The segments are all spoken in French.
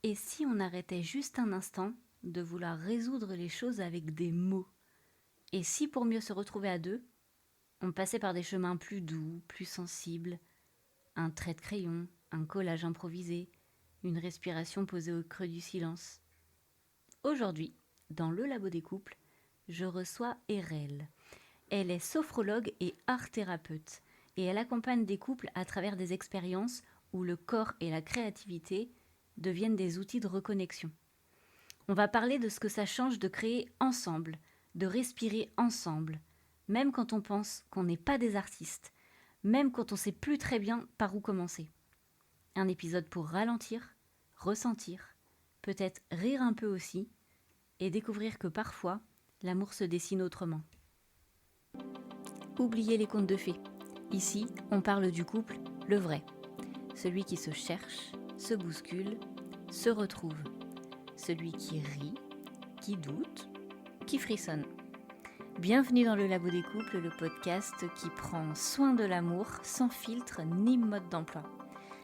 Et si on arrêtait juste un instant de vouloir résoudre les choses avec des mots? Et si pour mieux se retrouver à deux, on passait par des chemins plus doux, plus sensibles, un trait de crayon, un collage improvisé, une respiration posée au creux du silence? Aujourd'hui, dans le Labo des couples, je reçois Erel. Elle est sophrologue et art-thérapeute et elle accompagne des couples à travers des expériences où le corps et la créativité deviennent des outils de reconnexion. On va parler de ce que ça change de créer ensemble, de respirer ensemble, même quand on pense qu'on n'est pas des artistes, même quand on ne sait plus très bien par où commencer. Un épisode pour ralentir, ressentir, peut-être rire un peu aussi, et découvrir que parfois, l'amour se dessine autrement. Oubliez les contes de fées. Ici, on parle du couple, le vrai. Celui qui se cherche, se bouscule, se retrouve. Celui qui rit, qui doute, qui frissonne. Bienvenue dans le Labo des couples, le podcast qui prend soin de l'amour sans filtre ni mode d'emploi.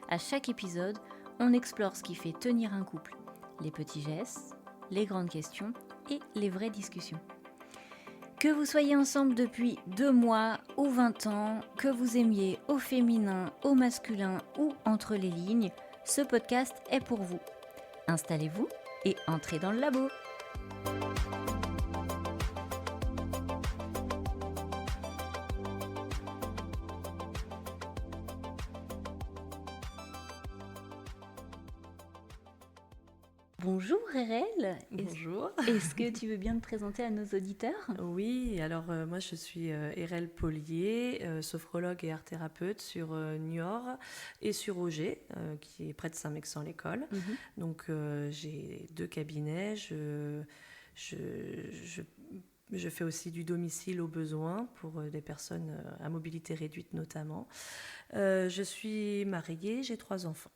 À chaque épisode, on explore ce qui fait tenir un couple, les petits gestes, les grandes questions et les vraies discussions. Que vous soyez ensemble depuis 2 mois ou 20 ans, que vous aimiez au féminin, au masculin ou entre les lignes, ce podcast est pour vous. Installez-vous et entrez dans le labo. Bonjour Erel. Bonjour. Est-ce que tu veux bien te présenter à nos auditeurs ? Oui, alors moi je suis Erel Pollier, sophrologue et art-thérapeute sur Niort et sur Auger, qui est près de Saint-Mexan-l'École. Donc j'ai 2 cabinets, je fais aussi du domicile aux besoins pour des personnes à mobilité réduite notamment. Je suis mariée, j'ai 3 enfants.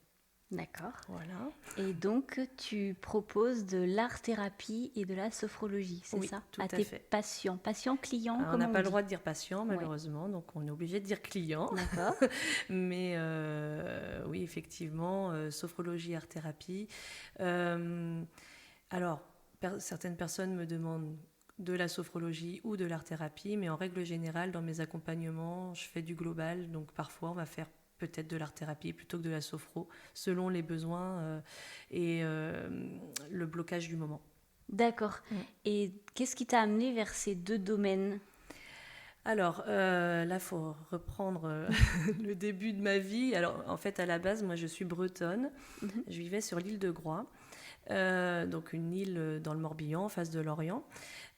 D'accord. Voilà. Et donc, tu proposes de l'art-thérapie et de la sophrologie, c'est Oui, ça? tout à à tes fait. patients, clients, Alors, on comment n'a on pas le dit? droit de dire patient, malheureusement, donc on est obligé de dire client. D'accord. Mais oui, effectivement, sophrologie, art-thérapie. Alors, certaines personnes me demandent de la sophrologie ou de l'art-thérapie, mais en règle générale, dans mes accompagnements, je fais du global, donc parfois on va faire peut-être de l'art-thérapie plutôt que de la sophro, selon les besoins et le blocage du moment. D'accord. Et qu'est-ce qui t'a amené vers ces 2 domaines? Alors, là, il faut reprendre le début de ma vie. Alors, en fait, à la base, moi, je suis bretonne. Je vivais sur l'île de Groix, donc une île dans le Morbihan, en face de Lorient.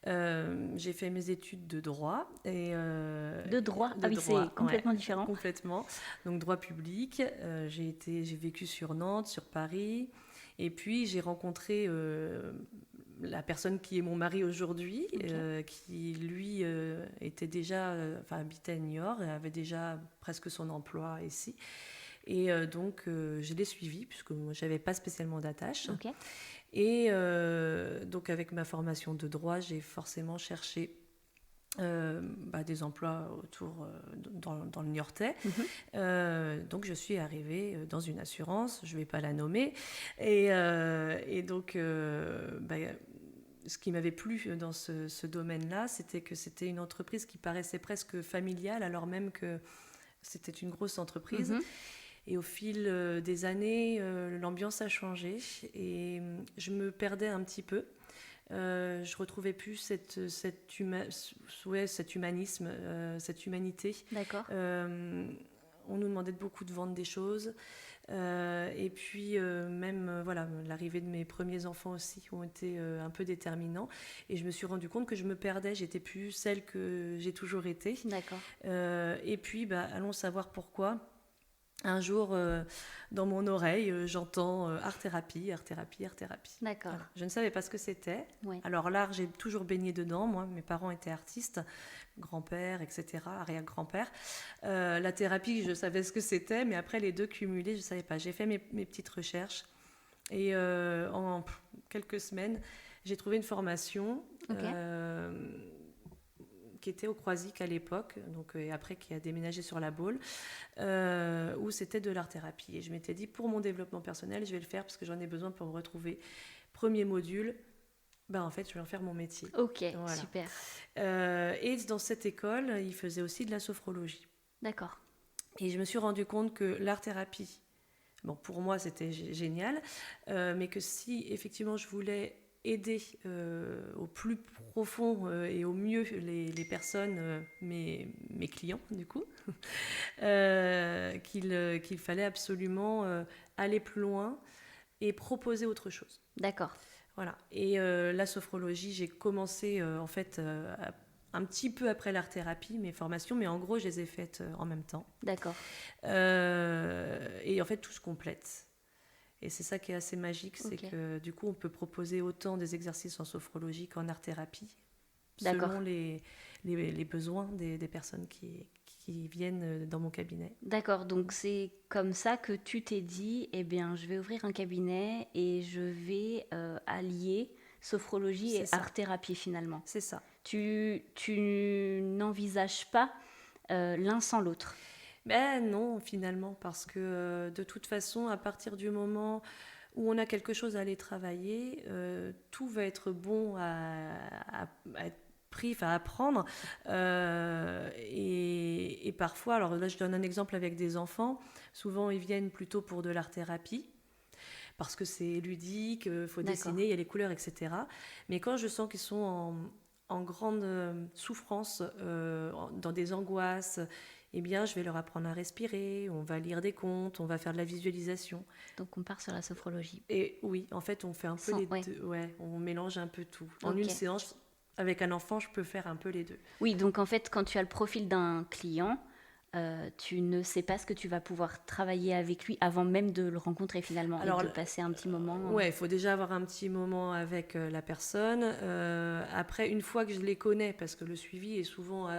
J'ai fait mes études de droit. De droit? De Ah oui, droit, c'est complètement différent. complètement. Donc, droit public. J'ai vécu sur Nantes, sur Paris. Et puis, j'ai rencontré la personne qui est mon mari aujourd'hui, qui lui était déjà, habitait à Niort et avait déjà presque son emploi ici. Et donc, je l'ai suivi, puisque moi, je n'avais pas spécialement d'attache. Ok. Et donc, avec ma formation de droit, j'ai forcément cherché des emplois autour dans le Niortais. Donc je suis arrivée dans une assurance, je ne vais pas la nommer, et donc ce qui m'avait plu dans ce domaine-là, c'était que c'était une entreprise qui paraissait presque familiale, alors même que c'était une grosse entreprise. Et au fil des années, l'ambiance a changé et je me perdais un petit peu. Je retrouvais plus cet humanisme, cette humanité. D'accord. On nous demandait beaucoup de vendre des choses. Et puis même l'arrivée de mes premiers enfants aussi ont été un peu déterminants. Et je me suis rendu compte que je me perdais. J'étais plus celle que j'ai toujours été. D'accord. Et puis, allons savoir pourquoi. Un jour, dans mon oreille, j'entends art-thérapie, art-thérapie, art-thérapie. D'accord. Alors, je ne savais pas ce que c'était. Ouais. Alors l'art, j'ai toujours baigné dedans. Moi, mes parents étaient artistes, grand-père, etc., arrière-grand-père. La thérapie, je savais ce que c'était, mais après les 2 cumulés, je ne savais pas. J'ai fait mes petites recherches et en quelques semaines, j'ai trouvé une formation. Ok. qui était au Croisic à l'époque, donc, et après qui a déménagé sur La Baule, où c'était de l'art-thérapie. Et je m'étais dit, pour mon développement personnel, je vais le faire parce que j'en ai besoin pour me retrouver. Premier module, en fait, je vais en faire mon métier. Ok, voilà. Super. Et dans cette école, ils faisaient aussi de la sophrologie. D'accord. Et je me suis rendu compte que l'art-thérapie, pour moi, c'était génial, mais que si, effectivement, je voulais aider au plus profond et au mieux les personnes, mes clients, du coup, qu'il fallait absolument aller plus loin et proposer autre chose. D'accord. Voilà. Et la sophrologie, j'ai commencé en fait un petit peu après l'art-thérapie, mes formations, mais en gros, je les ai faites en même temps. D'accord. Et en fait, tout se complète. Et c'est ça qui est assez magique, c'est que du coup, on peut proposer autant des exercices en sophrologie qu'en art-thérapie, selon les besoins des personnes qui viennent dans mon cabinet. D'accord, donc c'est comme ça que tu t'es dit, eh bien, je vais ouvrir un cabinet et je vais allier sophrologie et art-thérapie finalement. C'est ça. Tu n'envisages pas l'un sans l'autre. Non, finalement, parce que de toute façon, à partir du moment où on a quelque chose à aller travailler, tout va être bon à être pris, à apprendre. Et parfois, alors là, je donne un exemple avec des enfants. Souvent, ils viennent plutôt pour de l'art-thérapie, parce que c'est ludique, il faut dessiner, il y a les couleurs, etc. Mais quand je sens qu'ils sont en grande souffrance, dans des angoisses, eh bien, je vais leur apprendre à respirer, on va lire des contes, on va faire de la visualisation. Donc, on part sur la sophrologie. Et oui, en fait, on fait un peu les deux. Ouais, on mélange un peu tout. En une séance, avec un enfant, je peux faire un peu les deux. Oui, donc en fait, quand tu as le profil d'un client, tu ne sais pas ce que tu vas pouvoir travailler avec lui avant même de le rencontrer finalement. Alors, et de passer un petit moment. Ouais, il faut déjà avoir un petit moment avec la personne. Après, une fois que je les connais, parce que le suivi est souvent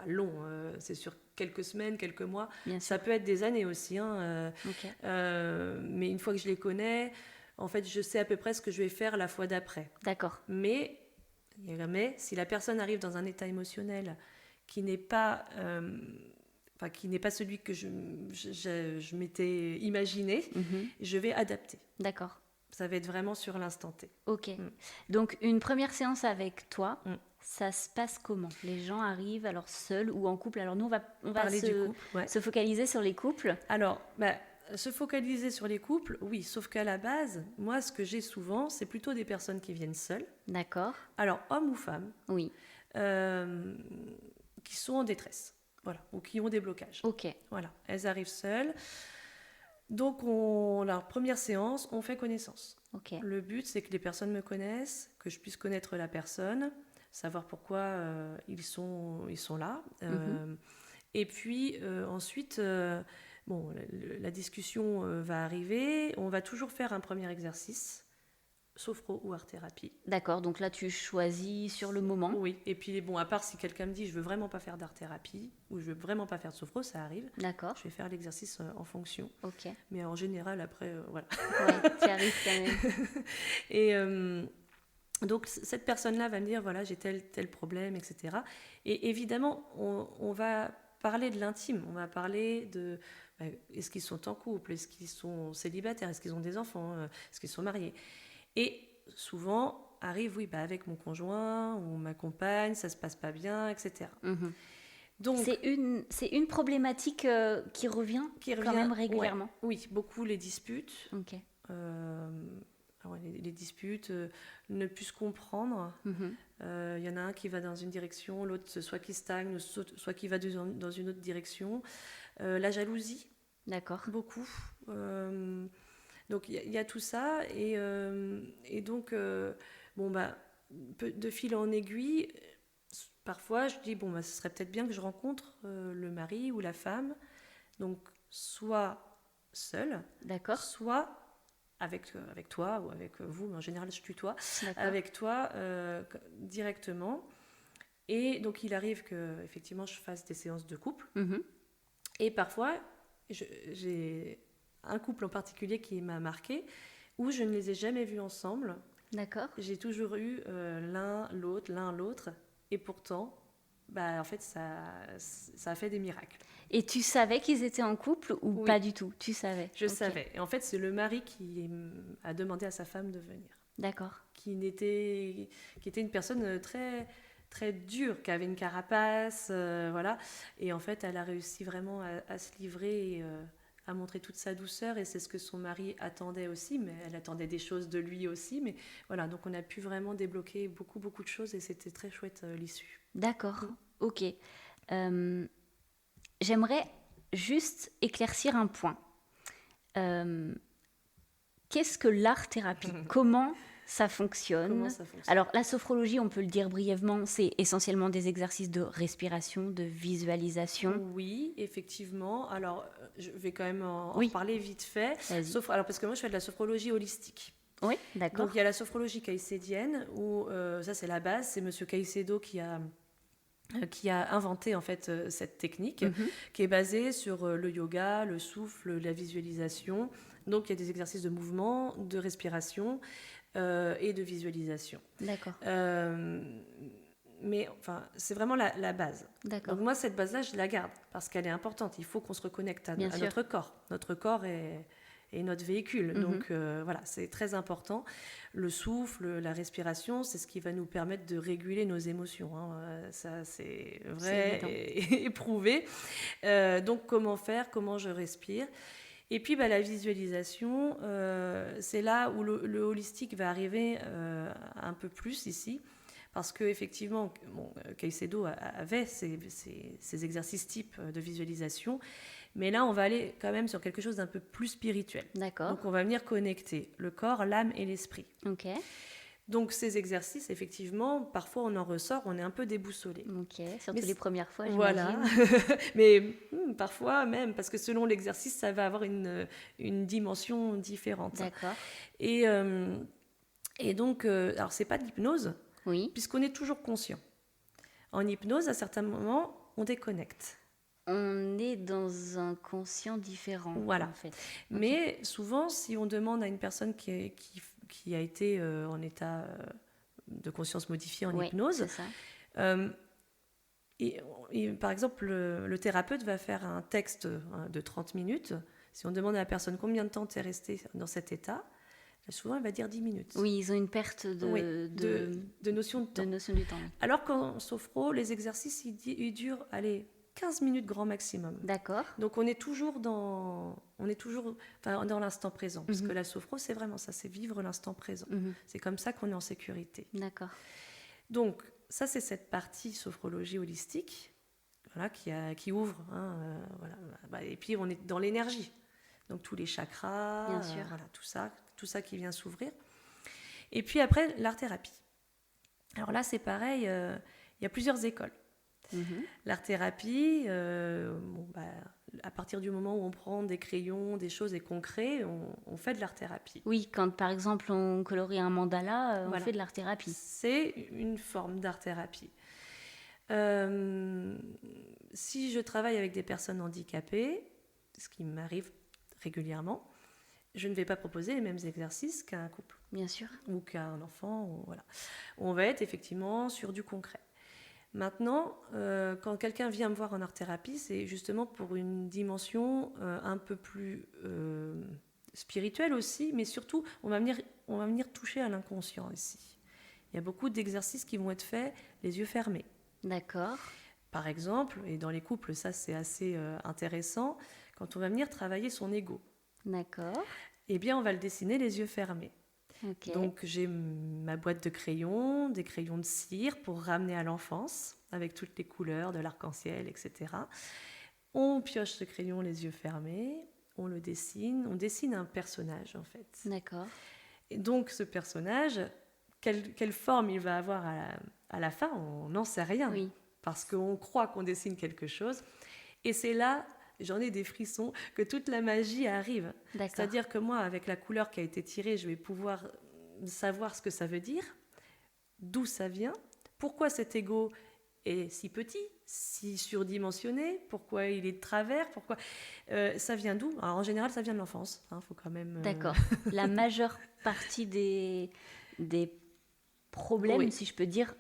long, c'est sur quelques semaines, quelques mois. Ça peut être des années aussi. Mais une fois que je les connais, en fait, je sais à peu près ce que je vais faire la fois d'après. D'accord. Mais si la personne arrive dans un état émotionnel qui n'est pas... qui n'est pas celui que je m'étais imaginé, je vais adapter. D'accord. Ça va être vraiment sur l'instant T. Ok. Donc, une première séance avec toi, ça se passe comment ? Les gens arrivent alors seuls ou en couple ? Alors nous, on va parler du couple, se focaliser sur les couples. Alors, se focaliser sur les couples, oui, sauf qu'à la base, moi, ce que j'ai souvent, c'est plutôt des personnes qui viennent seules. D'accord. Alors, hommes ou femmes. Oui. Qui sont en détresse. Voilà, ou qui ont des blocages. Ok. Voilà, elles arrivent seules. Donc, la première séance, on fait connaissance. Okay. Le but, c'est que les personnes me connaissent, que je puisse connaître la personne, savoir pourquoi ils sont là. Et puis, ensuite, la discussion va arriver. On va toujours faire un premier exercice, sophro ou art-thérapie. D'accord, donc là, tu choisis sur le moment. Oui, et puis, à part si quelqu'un me dit « je veux vraiment pas faire d'art-thérapie » ou « je veux vraiment pas faire de sophro », ça arrive. D'accord. Je vais faire l'exercice en fonction. Ok. Mais en général, après, voilà. Ouais, tu arrives quand même. Et donc, cette personne-là va me dire « voilà, j'ai tel problème, etc. » Et évidemment, on va parler de l'intime. On va parler de... est-ce qu'ils sont en couple ? Est-ce qu'ils sont célibataires ? Est-ce qu'ils ont des enfants ? Est-ce qu'ils sont mariés ? Et souvent arrive, avec mon conjoint ou ma compagne, ça se passe pas bien, etc. Donc, c'est une problématique qui revient quand même régulièrement. Ouais. Oui, beaucoup les disputes. Ok. Les disputes, ne plus se comprendre. Y en a un qui va dans une direction, l'autre soit qui stagne, soit qui va dans une autre direction. La jalousie. D'accord. Beaucoup. Donc il y a tout ça et donc de fil en aiguille, parfois je dis ce serait peut-être bien que je rencontre le mari ou la femme, donc soit seul, soit avec toi ou avec vous, mais en général je tutoie, avec toi directement. Et donc il arrive que effectivement je fasse des séances de couple. Et parfois j'ai un couple en particulier qui m'a marqué, où je ne les ai jamais vus ensemble. D'accord. J'ai toujours eu l'un l'autre, et pourtant, en fait, ça a fait des miracles. Et tu savais qu'ils étaient en couple ou pas du tout? Tu savais? Je savais. Et en fait, c'est le mari qui a demandé à sa femme de venir. D'accord. Qui était une personne très, très dure, qui avait une carapace, voilà. Et en fait, elle a réussi vraiment à se livrer et à montrer toute sa douceur. Et c'est ce que son mari attendait aussi, mais elle attendait des choses de lui aussi. Mais voilà, donc on a pu vraiment débloquer beaucoup, beaucoup de choses et c'était très chouette l'issue. D'accord, ok. J'aimerais juste éclaircir un point. Qu'est-ce que l'art-thérapie? Comment ça fonctionne? Alors, la sophrologie, on peut le dire brièvement, c'est essentiellement des exercices de respiration, de visualisation. Oui, effectivement. Alors, je vais quand même en parler vite fait. Alors, parce que moi, je fais de la sophrologie holistique. Oui, d'accord. Donc, il y a la sophrologie caycédienne, où ça, c'est la base. C'est Monsieur Caicedo qui a inventé en fait cette technique, qui est basée sur le yoga, le souffle, la visualisation. Donc, il y a des exercices de mouvement, de respiration et de visualisation. D'accord. Mais enfin, c'est vraiment la base. D'accord. Donc moi, cette base-là, je la garde parce qu'elle est importante. Il faut qu'on se reconnecte à notre corps. Notre corps est notre véhicule. Donc voilà, c'est très important. Le souffle, la respiration, c'est ce qui va nous permettre de réguler nos émotions. Ça, c'est vrai et éprouvé. Donc comment faire? Comment je respire? Et puis la visualisation, c'est là où le holistique va arriver un peu plus ici. Parce qu'effectivement, Caicedo avait ces exercices types de visualisation, mais là, on va aller quand même sur quelque chose d'un peu plus spirituel. D'accord. Donc, on va venir connecter le corps, l'âme et l'esprit. Ok. Donc, ces exercices, effectivement, parfois, on en ressort, on est un peu déboussolé. Ok, surtout les premières fois, voilà. Mais parfois même, parce que selon l'exercice, ça va avoir une dimension différente. D'accord. Et donc, alors, c'est pas de l'hypnose. Oui. Puisqu'on est toujours conscient. En hypnose, à certains moments, on déconnecte. On est dans un conscient différent. Voilà. En fait. Okay. Mais souvent, si on demande à une personne qui a été en état de conscience modifiée en hypnose, c'est ça. Et par exemple, le thérapeute va faire un texte de 30 minutes. Si on demande à la personne combien de temps tu es resté dans cet état, souvent, elle va dire 10 minutes. Oui, ils ont une perte de notion de temps. De notion du temps. Alors qu'en sophro, les exercices, ils durent, 15 minutes grand maximum. D'accord. Donc, on est toujours dans l'instant présent. Parce que la sophro, c'est vraiment ça, c'est vivre l'instant présent. C'est comme ça qu'on est en sécurité. D'accord. Donc, ça, c'est cette partie sophrologie holistique, voilà, qui ouvre. Voilà. Et puis, on est dans l'énergie. Donc, tous les chakras, bien sûr. Voilà, tout ça qui vient s'ouvrir. Et puis après, l'art-thérapie. Alors là, c'est pareil, il y a plusieurs écoles. L'art-thérapie, à partir du moment où on prend des crayons, des choses et qu'on crée, on fait de l'art-thérapie. Oui, quand par exemple on colorie un mandala, on fait de l'art-thérapie. C'est une forme d'art-thérapie. Si je travaille avec des personnes handicapées, ce qui m'arrive régulièrement, je ne vais pas proposer les mêmes exercices qu'à un couple. Bien sûr. Ou qu'à un enfant. Voilà. On va être effectivement sur du concret. Maintenant, quand quelqu'un vient me voir en art-thérapie, c'est justement pour une dimension un peu plus spirituelle aussi, mais surtout, on va venir toucher à l'inconscient ici. Il y a beaucoup d'exercices qui vont être faits les yeux fermés. D'accord. Par exemple, et dans les couples, ça c'est assez intéressant, quand on va venir travailler son ego. D'accord. Eh bien, on va le dessiner les yeux fermés. Okay. Donc, j'ai ma boîte de crayons, des crayons de cire pour ramener à l'enfance, avec toutes les couleurs de l'arc-en-ciel, etc. On pioche ce crayon les yeux fermés, on le dessine, on dessine un personnage, en fait. D'accord. Et donc, ce personnage, quelle forme il va avoir à la fin, on n'en sait rien. Oui. Parce qu'on croit qu'on dessine quelque chose. Et c'est là... J'en ai des frissons, que toute la magie arrive. D'accord. C'est-à-dire que moi, avec la couleur qui a été tirée, je vais pouvoir savoir ce que ça veut dire, d'où ça vient, pourquoi cet ego est si petit, si surdimensionné, pourquoi il est de travers, pourquoi ça vient d'où? Alors, en général, ça vient de l'enfance. Faut quand même. D'accord. La majeure partie des problèmes, Oui, si je peux dire,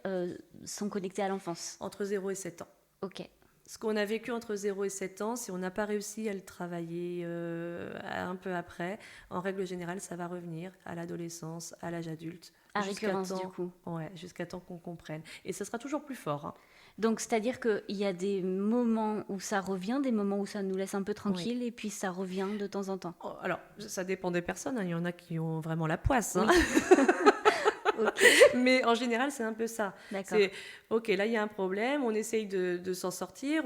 sont connectés à l'enfance. entre 0 et 7 ans. Ok, Ce qu'on a vécu entre 0 et 7 ans, si on n'a pas réussi à le travailler un peu après, en règle générale, ça va revenir à l'adolescence, à l'âge adulte, à récurrence du coup. ouais, jusqu'à temps qu'on comprenne. Et ce sera toujours plus fort, hein. Donc, c'est-à-dire qu'il y a des moments où ça revient, des moments où ça nous laisse un peu Oui. tranquille, et puis ça revient de temps en temps. Oh, alors, ça dépend des personnes, hein. Il y en a qui ont vraiment la poisse, hein. Oui, ok, Mais en général, c'est un peu ça. d'accord. C'est, ok, là, il y a un problème, on essaye de s'en sortir,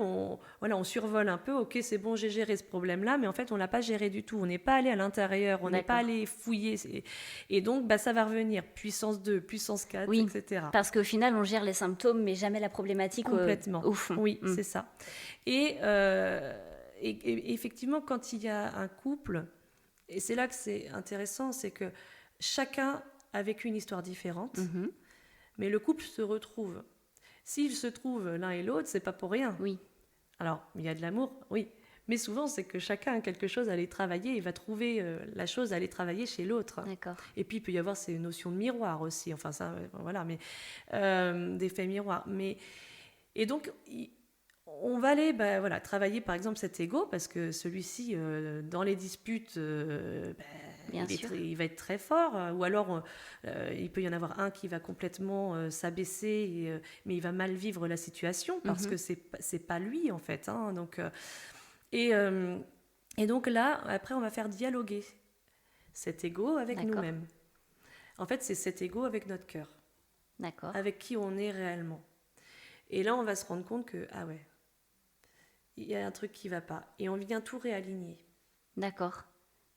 voilà, on survole un peu, ok, c'est bon, j'ai géré ce problème-là, mais en fait, on l'a pas géré du tout. On n'est pas allé à l'intérieur, on n'est pas D'accord. allé fouiller. Et donc, bah, ça va revenir. Puissance 2, puissance 4, Oui, etc. parce qu'au final, on gère les symptômes, mais jamais la problématique Complètement. au fond. Oui, Mm. c'est ça. Et effectivement, quand il y a un couple, et c'est là que c'est intéressant, c'est que chacun a vécu une histoire différente, Mhm. mais le couple se retrouve. S'ils se trouvent l'un et l'autre, c'est pas pour rien. Oui, Alors, il y a de l'amour, oui. Mais souvent, c'est que chacun a quelque chose à aller travailler et va trouver la chose à aller travailler chez l'autre. d'accord. Et puis, il peut y avoir ces notions de miroir aussi. Enfin, ça, voilà, mais d'effet miroir. Et donc, on va aller bah, voilà, travailler, par exemple, cet ego, parce que celui-ci, dans les disputes, bah, Bien sûr. il va être très fort. Ou alors, il peut y en avoir un qui va complètement s'abaisser, mais il va mal vivre la situation, parce Mhm. que c'est pas lui, en fait, hein. Donc, et, euh, et donc là, après, on va faire dialoguer cet ego avec D'accord. nous-mêmes. En fait, c'est cet ego avec notre cœur, D'accord. avec qui on est réellement. Et là, on va se rendre compte que, ah ouais, il y a un truc qui va pas. Et on vient tout réaligner. D'accord.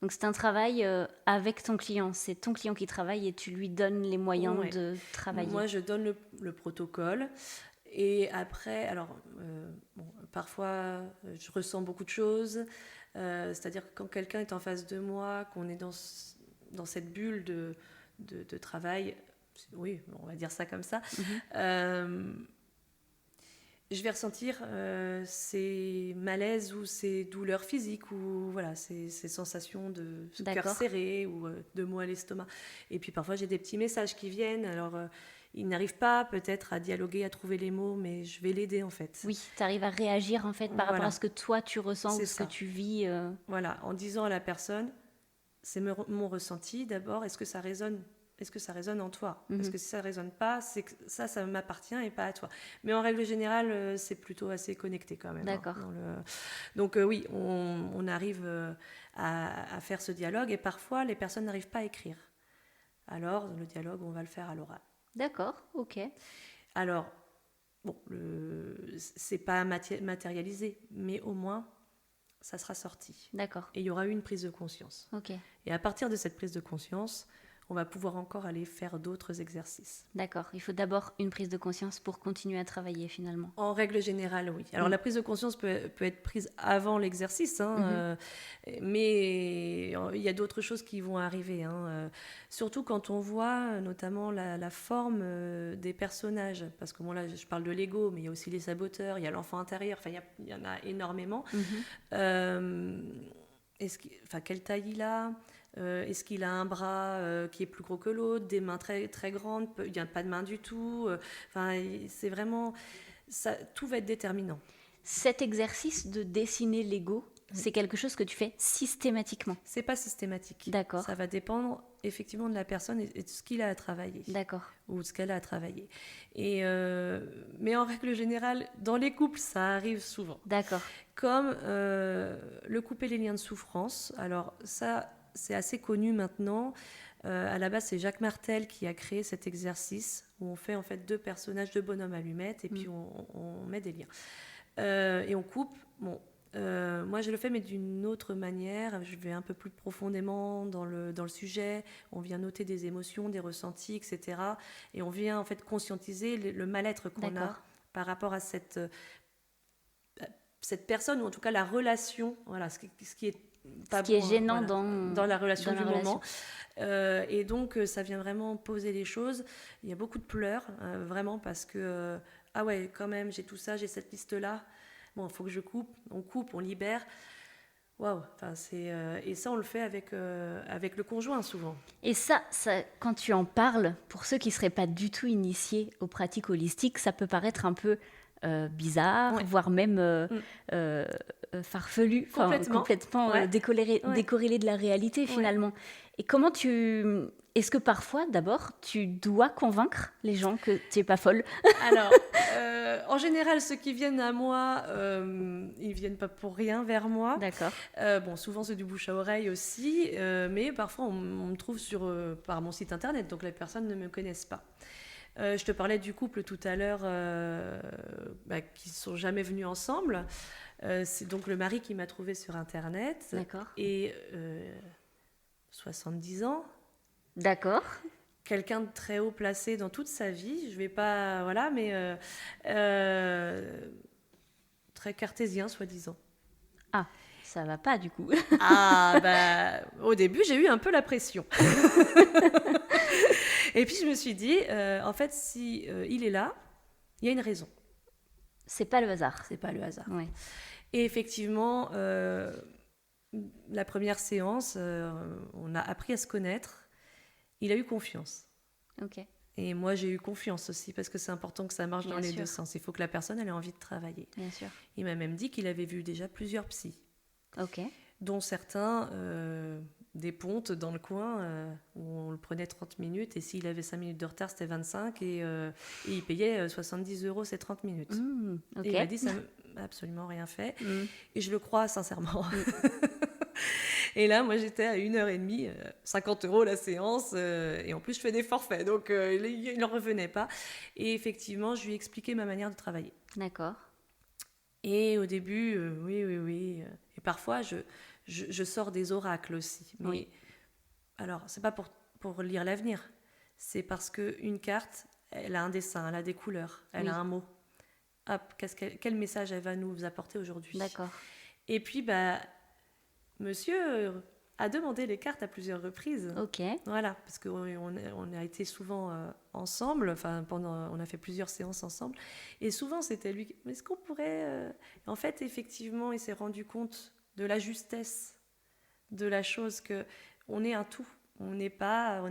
Donc c'est un travail avec ton client. C'est ton client qui travaille et tu lui donnes les moyens Ouais. de travailler. Moi, je donne le protocole. Et après, alors, bon, parfois, je ressens beaucoup de choses. C'est-à-dire que quand quelqu'un est en face de moi, qu'on est dans cette bulle de travail, oui, on va dire ça comme ça, Mhm. je vais ressentir ces malaises ou ces douleurs physiques ou voilà, ces sensations de cœur D'accord. serré ou de maux à l'estomac. Et puis parfois j'ai des petits messages qui viennent. Alors il n'arrive pas peut-être à dialoguer, à trouver les mots, mais je vais l'aider en fait. Oui, tu arrives à réagir en fait par rapport à Voilà, ce que toi tu ressens ou c'est ce que ça. tu vis. Voilà, en disant à la personne, c'est mon ressenti d'abord, est-ce que ça résonne en toi? Parce Mhm. que si ça ne résonne pas, c'est que ça m'appartient et pas à toi. Mais en règle générale, c'est plutôt assez connecté quand même, hein, D'accord. Donc oui, on arrive à faire ce dialogue et parfois les personnes n'arrivent pas à écrire. Alors le dialogue, on va le faire à l'oral. D'accord, ok. Alors, bon, c'est pas matérialisé, mais au moins, ça sera sorti. D'accord, Et il y aura eu une prise de conscience. ok. Et à partir de cette prise de conscience, on va pouvoir encore aller faire d'autres exercices. D'accord. Il faut d'abord une prise de conscience pour continuer à travailler finalement. En règle générale, oui. Alors Mm. la prise de conscience peut être prise avant l'exercice, hein, Mhm. mais il y a d'autres choses qui vont arriver, hein, surtout quand on voit notamment la forme des personnages. Parce que bon, là, je parle de l'ego, mais il y a aussi les saboteurs, il y a l'enfant intérieur, enfin, il y en a énormément. Mhm. Euh, quelle taille il a? Est-ce qu'il a un bras qui est plus gros que l'autre, des mains très, très grandes, il n'y a pas de main du tout. C'est vraiment... Ça, tout va être déterminant. Cet exercice de dessiner l'ego, c'est quelque chose que tu fais systématiquement. C'est pas systématique. D'accord. Ça va dépendre effectivement de la personne et de ce qu'il a à travailler. D'accord. Ou de ce qu'elle a à travailler. Mais en règle générale, dans les couples, ça arrive souvent. D'accord. Comme le couper les liens de souffrance. Alors ça, c'est assez connu maintenant. À la base, c'est Jacques Martel qui a créé cet exercice où on fait en fait deux personnages, deux bonhommes allumettes et puis on met des liens. Et on coupe. Bon, moi je le fais mais d'une autre manière. Je vais un peu plus profondément dans le sujet. On vient noter des émotions, des ressentis, etc. Et on vient en fait conscientiser le mal-être qu'on a D'accord. par rapport à cette personne, ou en tout cas la relation, voilà, ce qui est pas Ce qui est bon, gênant voilà, dans la relation la du relation. moment. Et donc, ça vient vraiment poser les choses. Il y a beaucoup de pleurs, vraiment, parce que, ah ouais, quand même, j'ai tout ça, j'ai cette liste-là. Bon, il faut que je coupe, on libère. waouh. Enfin, et ça, on le fait avec le conjoint souvent. Et ça, quand tu en parles, pour ceux qui ne seraient pas du tout initiés aux pratiques holistiques, ça peut paraître un peu bizarre, Ouais. voire même farfelu, complètement Ouais. décorrélé de la réalité finalement. Et comment Est-ce que parfois, d'abord, tu dois convaincre les gens que tu n'es pas folle? Alors, en général, ceux qui viennent à moi, ils viennent pas pour rien vers moi. D'accord. Bon, souvent c'est du bouche à oreille aussi, mais parfois on me trouve par mon site internet, donc les personnes ne me connaissent pas. Je te parlais du couple tout à l'heure, qui ne sont jamais venus ensemble. C'est donc le mari qui m'a trouvé sur internet. D'accord. Et 70 ans. D'accord. Quelqu'un de très haut placé dans toute sa vie. Je vais pas, voilà, mais très cartésien, soi-disant. Ah, ça va pas du coup. Ah, au début, j'ai eu un peu la pression. Et puis, je me suis dit, en fait, si il est là, il y a une raison. C'est pas le hasard. C'est pas le hasard. Ouais. Et effectivement, la première séance, on a appris à se connaître. Il a eu confiance. Ok. Et moi, j'ai eu confiance aussi, parce que c'est important que ça marche dans les sûr. deux sens. Il faut que la personne elle ait envie de travailler. Bien sûr. Il m'a même dit qu'il avait vu déjà plusieurs psys. Ok. Dont certains, des pontes dans le coin, où on le prenait 30 minutes, et s'il avait 5 minutes de retard, c'était 25, et il payait 70 € ces 30 minutes. Okay. Et il m'a dit, ça n'a absolument rien fait. Et je le crois sincèrement. Et là, moi, j'étais à 1h30, 50 € la séance, et en plus, je fais des forfaits, donc il n'en revenait pas. Et effectivement, je lui ai expliqué ma manière de travailler. D'accord. Et au début, oui. Et parfois, je sors des oracles aussi. Mais, oui. Alors, c'est pas pour lire l'avenir. C'est parce qu'une carte, elle a un dessin, elle a des couleurs, elle a un mot. Hop, quel message elle va nous apporter aujourd'hui? D'accord. Et puis, monsieur a demandé les cartes à plusieurs reprises. Ok. Voilà, parce qu'on a été souvent ensemble, on a fait plusieurs séances ensemble, et souvent c'était lui. Est-ce qu'on pourrait En fait, effectivement, il s'est rendu compte de la justesse de la chose, que on est un tout. On n'est pas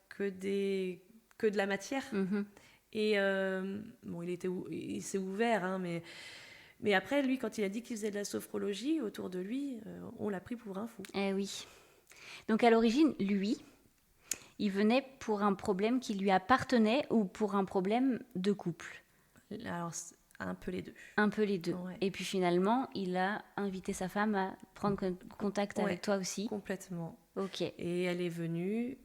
que de la matière. Mm-hmm. Et il s'est ouvert, hein, mais après, lui, quand il a dit qu'il faisait de la sophrologie, autour de lui, on l'a pris pour un fou. Eh oui. Donc à l'origine, lui, il venait pour un problème qui lui appartenait ou pour un problème de couple? Alors, un peu les deux. Un peu les deux. Ouais. Et puis finalement, il a invité sa femme à prendre contact avec toi aussi? Complètement. Ok. Et elle est venue,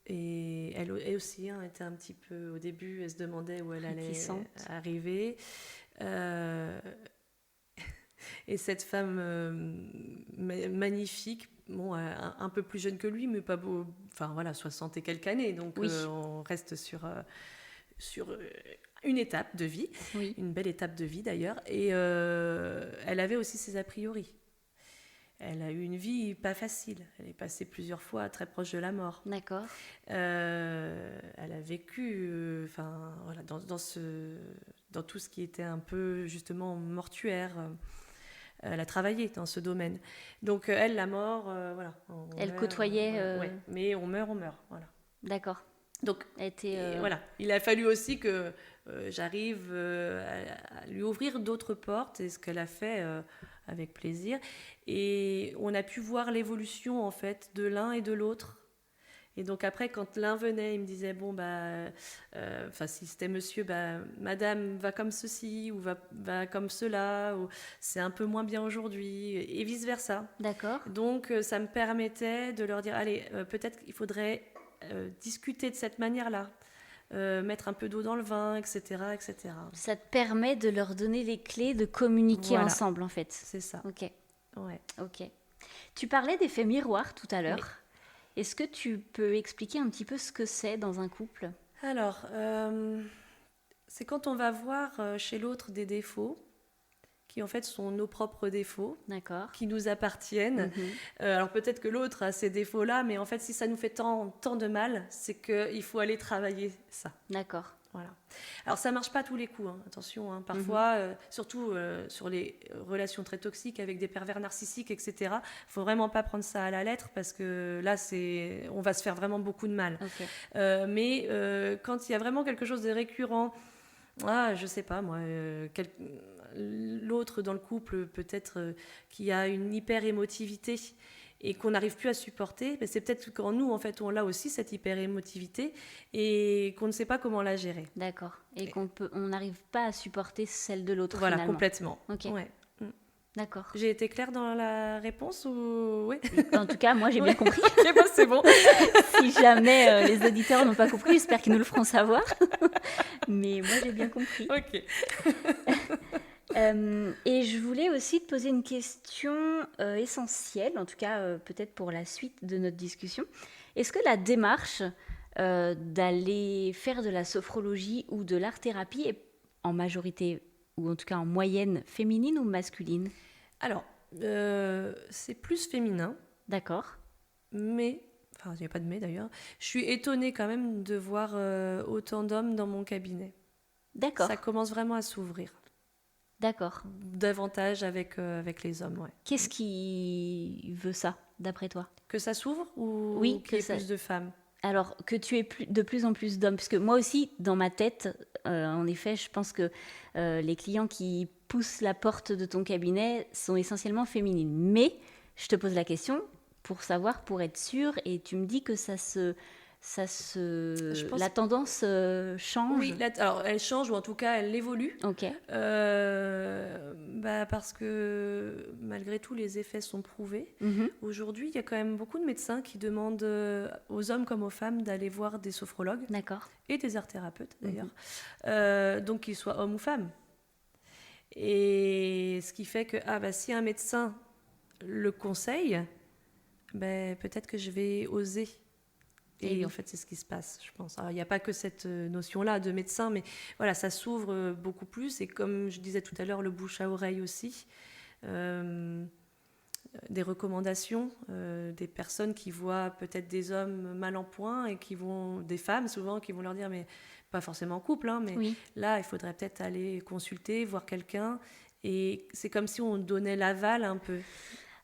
et elle aussi était un petit peu, au début, elle se demandait où elle allait arriver. Et cette femme magnifique, un peu plus jeune que lui, mais pas beau, 60 et quelques années, donc on reste sur une étape de vie, une belle étape de vie d'ailleurs, et elle avait aussi ses a priori. Elle a eu une vie pas facile, elle est passée plusieurs fois très proche de la mort. D'accord. Elle a vécu dans tout ce qui était un peu justement mortuaire. Elle a travaillé dans ce domaine. Donc elle, la mort, elle côtoyait... mais on meurt, voilà. D'accord. Donc voilà, il a fallu aussi que j'arrive à lui ouvrir d'autres portes, et ce qu'elle a fait avec plaisir. Et on a pu voir l'évolution en fait de l'un et de l'autre. Et donc après, quand l'un venait, il me disait si c'était monsieur, madame va comme ceci, ou va comme cela, ou c'est un peu moins bien aujourd'hui, et vice versa. D'accord. Donc ça me permettait de leur dire, allez, peut-être qu'il faudrait discuter de cette manière-là, mettre un peu d'eau dans le vin, etc., etc. Ça te permet de leur donner les clés de communiquer ensemble, en fait. C'est ça. Ok. Ouais. Ok. Tu parlais d'effet miroir tout à l'heure. Oui. Est-ce que tu peux expliquer un petit peu ce que c'est dans un couple? Alors, c'est quand on va voir chez l'autre des défauts qui en fait sont nos propres défauts, qui nous appartiennent. Alors peut-être que l'autre a ces défauts-là, mais en fait si ça nous fait tant de mal, c'est qu'il faut aller travailler ça. D'accord. Voilà. Alors ça marche pas à tous les coups, hein. Attention, hein. Parfois, surtout sur les relations très toxiques avec des pervers narcissiques, etc. Faut vraiment pas prendre ça à la lettre parce que là, on va se faire vraiment beaucoup de mal. Ok. Mais quand il y a vraiment quelque chose de récurrent, je sais pas moi, l'autre dans le couple peut-être qui a une hyper émotivité et qu'on n'arrive plus à supporter, c'est peut-être qu'en nous, en fait, on a aussi cette hyper-émotivité et qu'on ne sait pas comment la gérer. D'accord. Et on n'arrive pas à supporter celle de l'autre, voilà, finalement. Complètement. Ok. Ouais. D'accord. J'ai été claire dans la réponse ou... Oui. En tout cas, moi, j'ai bien compris. Ok, bah, c'est bon. Si jamais les auditeurs n'ont pas compris, j'espère qu'ils nous le feront savoir. Mais moi, j'ai bien compris. Ok. Et je voulais aussi te poser une question essentielle, en tout cas peut-être pour la suite de notre discussion. Est-ce que la démarche d'aller faire de la sophrologie ou de l'art-thérapie est en majorité, ou en tout cas en moyenne, féminine ou masculine ? Alors, c'est plus féminin. D'accord. Mais, enfin, il n'y a pas de mais d'ailleurs, je suis étonnée quand même de voir autant d'hommes dans mon cabinet. D'accord. Ça commence vraiment à s'ouvrir. D'accord. Davantage avec les hommes, ouais. Qu'est-ce qui veut ça, d'après toi ? Que ça s'ouvre ou Oui, qu'il y ait plus de femmes ? Alors, que tu aies de plus en plus d'hommes, parce que moi aussi, dans ma tête, en effet, je pense que les clients qui poussent la porte de ton cabinet sont essentiellement féminines. Mais je te pose la question pour savoir, pour être sûre, et tu me dis que la tendance change. Oui, alors elle change, ou en tout cas elle évolue. Ok. Parce que malgré tout, les effets sont prouvés. Mm-hmm. Aujourd'hui, il y a quand même beaucoup de médecins qui demandent aux hommes comme aux femmes d'aller voir des sophrologues. D'accord. Et des art-thérapeutes d'ailleurs, donc qu'ils soient hommes ou femmes. Et ce qui fait que si un médecin le conseille, peut-être que je vais oser. Et en fait, c'est ce qui se passe, je pense. Alors, il n'y a pas que cette notion-là de médecin, mais voilà, ça s'ouvre beaucoup plus. Et comme je disais tout à l'heure, le bouche à oreille aussi. Des recommandations, des personnes qui voient peut-être des hommes mal en point et des femmes souvent, qui vont leur dire, mais pas forcément en couple, hein, mais oui. Là, il faudrait peut-être aller consulter, voir quelqu'un. Et c'est comme si on donnait l'aval un peu.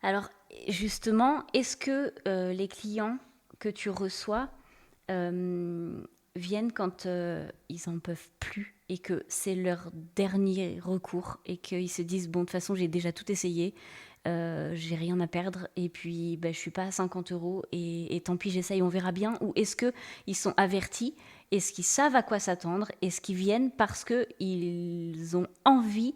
Alors, justement, est-ce que les clients que tu reçois viennent quand ils n'en peuvent plus et que c'est leur dernier recours et qu'ils se disent, bon, de toute façon, j'ai déjà tout essayé, j'ai rien à perdre et puis je suis pas à 50 € et tant pis, j'essaye, on verra bien. Ou est-ce qu'ils sont avertis, est-ce qu'ils savent à quoi s'attendre, est-ce qu'ils viennent parce qu'ils ont envie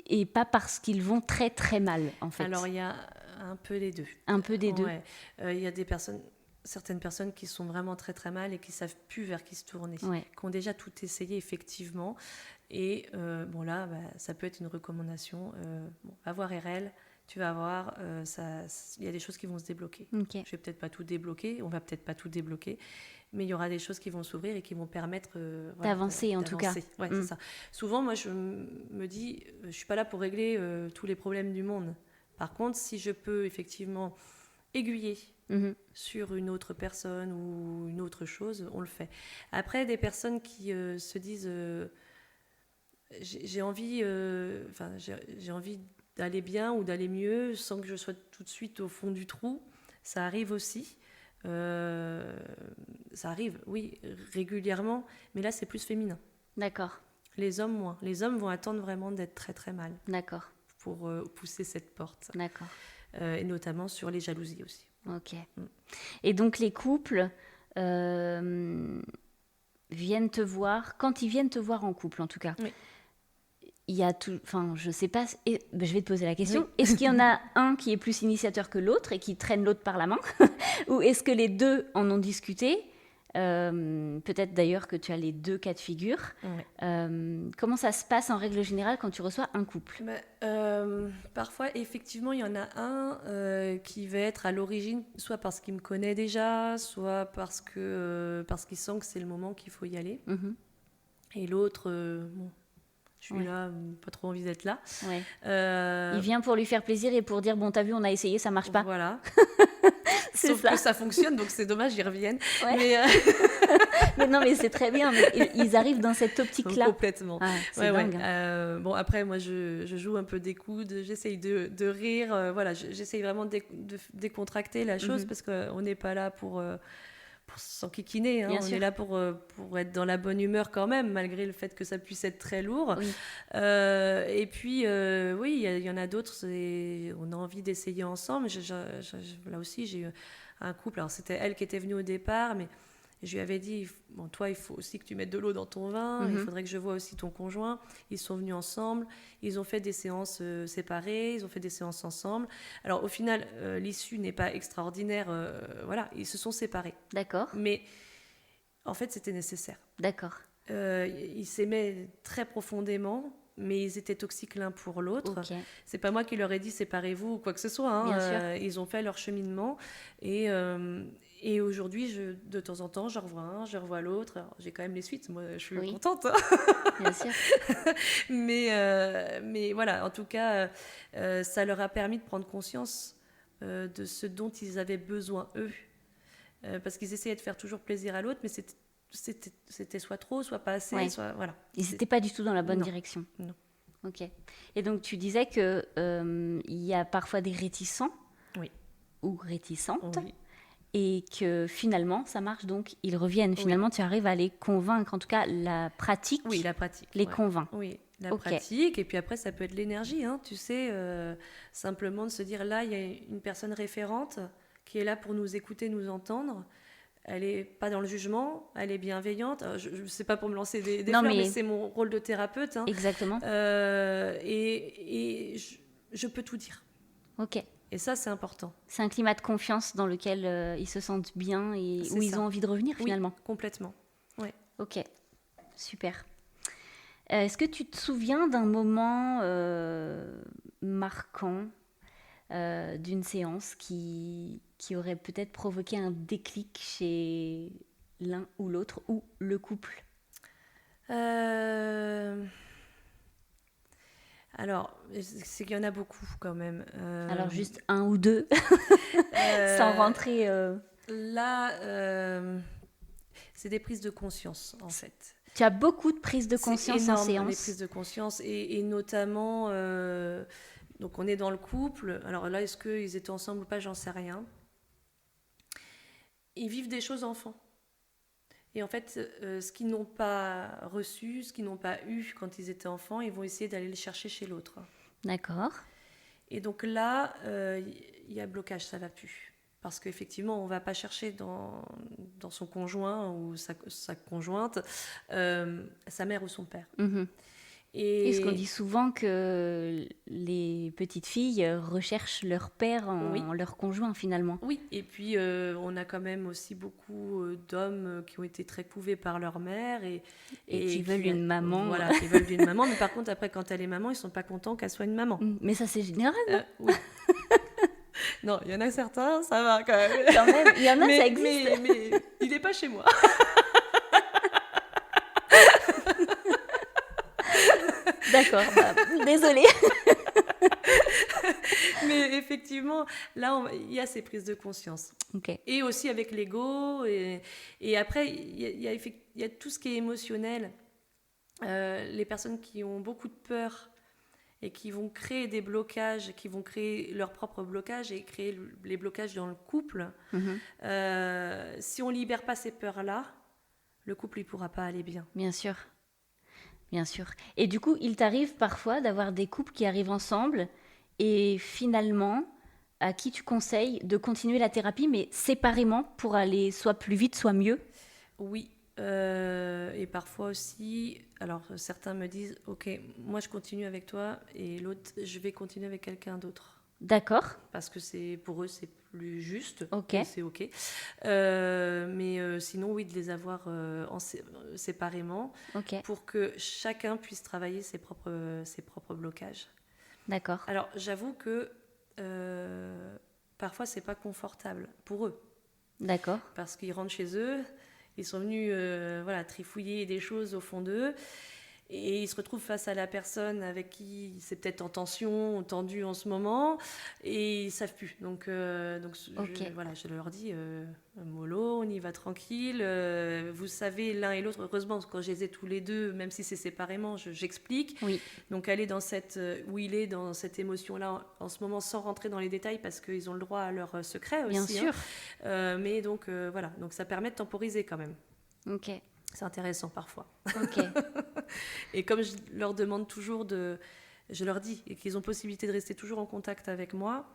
et pas parce qu'ils vont très très mal, en fait? Alors, il y a un peu des deux. Un peu des deux. Ouais. Il y a certaines personnes qui sont vraiment très très mal et qui ne savent plus vers qui se tourner, qui ont déjà tout essayé effectivement. Et là, ça peut être une recommandation. Va voir RL, tu vas voir, il y a des choses qui vont se débloquer. Okay. Je vais peut-être pas tout débloquer, on va peut-être pas tout débloquer, mais il y aura des choses qui vont s'ouvrir et qui vont permettre d'avancer, en tout cas. Ouais, c'est ça. Souvent, moi, je me dis, je suis pas là pour régler tous les problèmes du monde. Par contre, si je peux effectivement aiguiller sur une autre personne ou une autre chose, on le fait. Après, des personnes qui se disent j'ai envie d'aller bien ou d'aller mieux sans que je sois tout de suite au fond du trou, ça arrive aussi. Ça arrive, oui, régulièrement, mais là, c'est plus féminin. D'accord. Les hommes, moins. Les hommes vont attendre vraiment d'être très, très mal. D'accord. Pour pousser cette porte. D'accord. Et notamment sur les jalousies aussi. Ok. Et donc, les couples viennent te voir, quand ils viennent te voir en couple, en tout cas. Oui. Il y a tout, enfin, je sais pas, je vais te poser la question. Oui. Est-ce qu'il y en a un qui est plus initiateur que l'autre et qui traîne l'autre par la main? Ou est-ce que les deux en ont discuté? Peut-être d'ailleurs que tu as les deux cas de figure. Ouais. Comment ça se passe en règle générale quand tu reçois un couple? Parfois, effectivement, il y en a un qui va être à l'origine, soit parce qu'il me connaît déjà, soit parce qu'il sent que c'est le moment qu'il faut y aller. Mm-hmm. Et l'autre, je suis là, pas trop envie d'être là. Ouais. Il vient pour lui faire plaisir et pour dire, bon, t'as vu, on a essayé, ça marche pas. Voilà. Sauf que ça fonctionne, donc c'est dommage, ils reviennent. Ouais. Mais, mais non, mais c'est très bien. Mais ils arrivent dans cette optique-là. Complètement. Ah, c'est dingue. Bon, après, moi, je joue un peu des coudes, j'essaye de rire. Voilà, j'essaye vraiment de décontracter la chose parce qu'on n'est pas là pour s'enquiquiner. Hein. On est là pour être dans la bonne humeur quand même, malgré le fait que ça puisse être très lourd. Oui. Et puis, oui, il y en a d'autres, on a envie d'essayer ensemble. Là aussi, j'ai eu un couple. Alors, c'était elle qui était venue au départ, mais je lui avais dit, bon, toi, il faut aussi que tu mettes de l'eau dans ton vin. Il faudrait que je voie aussi ton conjoint. Ils sont venus ensemble. Ils ont fait des séances séparées. Ils ont fait des séances ensemble. Alors, au final, l'issue n'est pas extraordinaire. Voilà, ils se sont séparés. D'accord. Mais, en fait, c'était nécessaire. D'accord. Ils s'aimaient très profondément, mais ils étaient toxiques l'un pour l'autre. Okay. C'est pas moi qui leur ai dit séparez-vous ou quoi que ce soit. Hein. Bien sûr. Ils ont fait leur cheminement. Et aujourd'hui, de temps en temps, je revois un, je revois l'autre. Alors, j'ai quand même les suites, moi je suis contente. Hein. Bien sûr. mais voilà, en tout cas, ça leur a permis de prendre conscience de ce dont ils avaient besoin eux. Parce qu'ils essayaient de faire toujours plaisir à l'autre, mais c'était soit trop, soit pas assez, soit voilà. Ils n'étaient pas du tout dans la bonne direction. Non. Ok. Et donc tu disais que il y a parfois des réticents ou réticentes, et que finalement ça marche, donc ils reviennent. Finalement, tu arrives à les convaincre. En tout cas, la pratique. Oui, la pratique. Les convainc. Oui. La pratique, et puis après ça peut être l'énergie, hein, tu sais, simplement de se dire là il y a une personne référente qui est là pour nous écouter, nous entendre. Elle n'est pas dans le jugement, elle est bienveillante. Je ne sais pas pour me lancer des fleurs, mais c'est mon rôle de thérapeute. Hein. Exactement. Et je peux tout dire. Ok. Et ça, c'est important. C'est un climat de confiance dans lequel ils se sentent bien et où ils ont envie de revenir finalement. Oui, complètement. Ouais. Ok, super. Est-ce que tu te souviens d'un moment marquant d'une séance qui aurait peut-être provoqué un déclic chez l'un ou l'autre ou le couple? Alors, c'est qu'il y en a beaucoup quand même. Alors juste un ou deux, sans rentrer... Là, c'est des prises de conscience en fait. Tu as beaucoup de prises de conscience en séance. Les prises de conscience et notamment, donc on est dans le couple. Alors là, est-ce qu'ils étaient ensemble ou pas, j'en sais rien. Ils vivent des choses enfants. Et en fait, ce qu'ils n'ont pas reçu, ce qu'ils n'ont pas eu quand ils étaient enfants, ils vont essayer d'aller le chercher chez l'autre. D'accord. Et donc là, il y a blocage, ça ne va plus. Parce qu'effectivement, on ne va pas chercher dans son conjoint ou sa conjointe sa mère ou son père. Mm-hmm. Et ce qu'on dit souvent, que les petites filles recherchent leur père en leur conjoint finalement. Oui, et puis on a quand même aussi beaucoup d'hommes qui ont été très couvés par leur mère et qui veulent une maman. Voilà, qui veulent une maman, mais par contre après quand elle est maman, ils sont pas contents qu'elle soit une maman. Mais ça c'est général, non? Oui. Non, il y en a certains, ça va quand même. Quand même, il y en a, ça existe. Mais il n'est pas chez moi. D'accord, désolée. Mais effectivement, là, il y a ces prises de conscience. Okay. Et aussi avec l'ego. Et après, il y a tout ce qui est émotionnel. Les personnes qui ont beaucoup de peur et qui vont créer des blocages, qui vont créer leurs propres blocages et créer les blocages dans le couple. Mm-hmm. Si on ne libère pas ces peurs-là, le couple ne pourra pas aller bien. Bien sûr. Bien sûr. Et du coup, il t'arrive parfois d'avoir des couples qui arrivent ensemble et finalement, à qui tu conseilles de continuer la thérapie, mais séparément pour aller soit plus vite, soit mieux? Oui. Et parfois aussi, alors certains me disent « Ok, moi je continue avec toi et l'autre, je vais continuer avec quelqu'un d'autre. » D'accord. Parce que pour eux, c'est plus juste. Ok. C'est ok. Mais sinon, oui, de les avoir séparément pour que chacun puisse travailler ses propres blocages. D'accord. Alors, j'avoue que parfois, c'est pas confortable pour eux. D'accord. Parce qu'ils rentrent chez eux, ils sont venus trifouiller des choses au fond d'eux. et il se retrouve face à la personne avec qui c'est peut-être en tension, tendu en ce moment, et ils savent plus. Donc je leur dis mollo, on y va tranquille. Vous savez l'un et l'autre. Heureusement, quand je les ai tous les deux, même si c'est séparément, j'explique. Oui. Donc aller dans où il est dans cette émotion-là en ce moment, sans rentrer dans les détails, parce qu'ils ont le droit à leur secret aussi. Bien sûr. Mais donc voilà, donc ça permet de temporiser quand même. Ok. C'est intéressant parfois. Ok. Et comme je leur demande toujours je leur dis qu'ils ont possibilité de rester toujours en contact avec moi.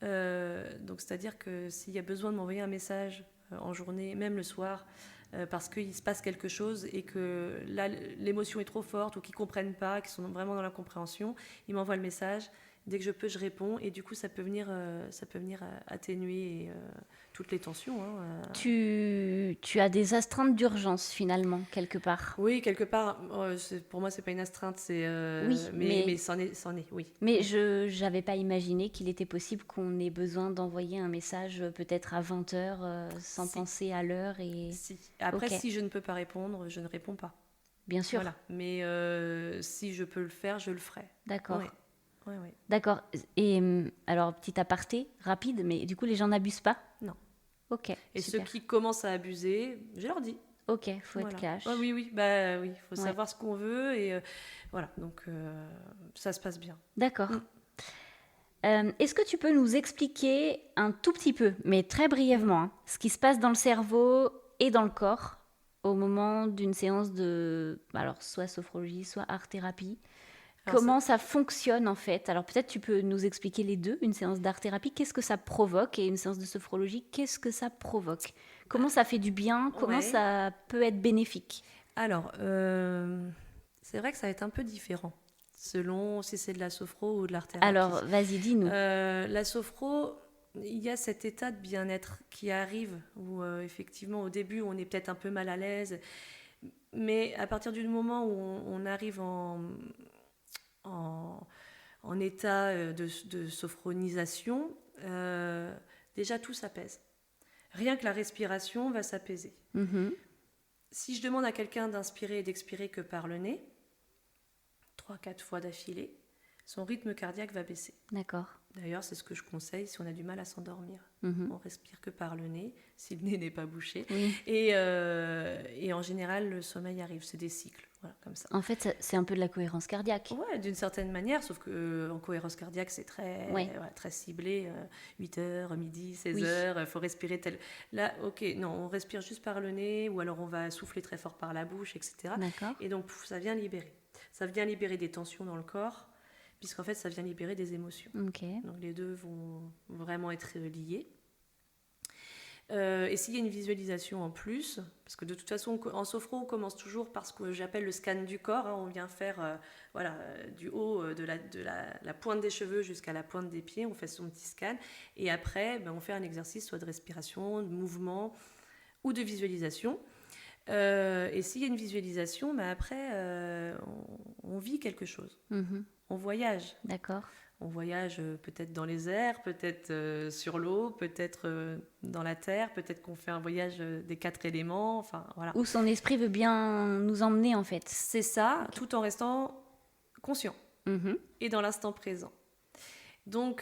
Donc c'est-à-dire que s'il y a besoin de m'envoyer un message en journée, même le soir, parce qu'il se passe quelque chose et que là l'émotion est trop forte ou qu'ils comprennent pas, qu'ils sont vraiment dans l'incompréhension, ils m'envoient le message. Dès que je peux, je réponds, et du coup ça peut venir atténuer toutes les tensions. Tu as des astreintes d'urgence finalement quelque part. Oui, quelque part. Pour moi, c'est pas une astreinte, oui, mais c'en est, oui. Mais je n'avais pas imaginé qu'il était possible qu'on ait besoin d'envoyer un message peut-être à 20h sans penser à l'heure. Si. Après, si je ne peux pas répondre, je ne réponds pas. Bien sûr. Voilà. Mais si je peux le faire, je le ferai. D'accord. Ouais. D'accord. Et alors, petit aparté, rapide, mais du coup, les gens n'abusent pas ? Non. Ok. Et super. ceux qui commencent à abuser, je leur dis. Ok, faut être cash. Oh, oui, faut savoir ce qu'on veut, et voilà, donc ça se passe bien. D'accord. Est-ce que tu peux nous expliquer un tout petit peu, mais très brièvement, ce qui se passe dans le cerveau et dans le corps au moment d'une séance de, alors soit sophrologie, soit art-thérapie? Comment ça fonctionne en fait? Alors peut-être tu peux nous expliquer les deux, une séance d'art-thérapie, qu'est-ce que ça provoque, et une séance de sophrologie, qu'est-ce que ça provoque? Comment ça fait du bien? Comment ça peut être bénéfique? Alors, c'est vrai que ça va être un peu différent, selon si c'est de la sophro ou de l'art-thérapie. Alors, vas-y, dis-nous. La sophro, il y a cet état de bien-être qui arrive, où effectivement, au début, on est peut-être un peu mal à l'aise, mais à partir du moment où on arrive en état de sophronisation, déjà tout s'apaise. Rien que la respiration va s'apaiser. Mm-hmm. Si je demande à quelqu'un d'inspirer et d'expirer que par le nez, 3-4 fois d'affilée, son rythme cardiaque va baisser. D'accord. D'ailleurs, c'est ce que je conseille si on a du mal à s'endormir. Mm-hmm. On respire que par le nez, si le nez n'est pas bouché. Oui. Et en général, le sommeil arrive, c'est des cycles, voilà, comme ça. En fait, c'est un peu de la cohérence cardiaque. Ouais, d'une certaine manière, sauf qu'en cohérence cardiaque, c'est très, très ciblé. 8h, midi, 16h, il faut respirer tel... Là, ok, non, on respire juste par le nez, ou alors on va souffler très fort par la bouche, etc. D'accord. Et donc, ça vient libérer. Ça vient libérer des tensions dans le corps, puisqu'en fait, ça vient libérer des émotions. Okay. Donc, les deux vont vraiment être liés. Et s'il y a une visualisation en plus, parce que de toute façon, en sophro, on commence toujours par ce que j'appelle le scan du corps. On vient faire du haut de la pointe des cheveux jusqu'à la pointe des pieds. On fait son petit scan. Et après, on fait un exercice soit de respiration, de mouvement ou de visualisation. Et s'il y a une visualisation, après, on vit quelque chose. Mm-hmm. On voyage. D'accord. On voyage peut-être dans les airs, peut-être sur l'eau, peut-être dans la terre, peut-être qu'on fait un voyage des 4 éléments, enfin voilà. Où son esprit veut bien nous emmener en fait. C'est ça, tout en restant conscient et dans l'instant présent. Donc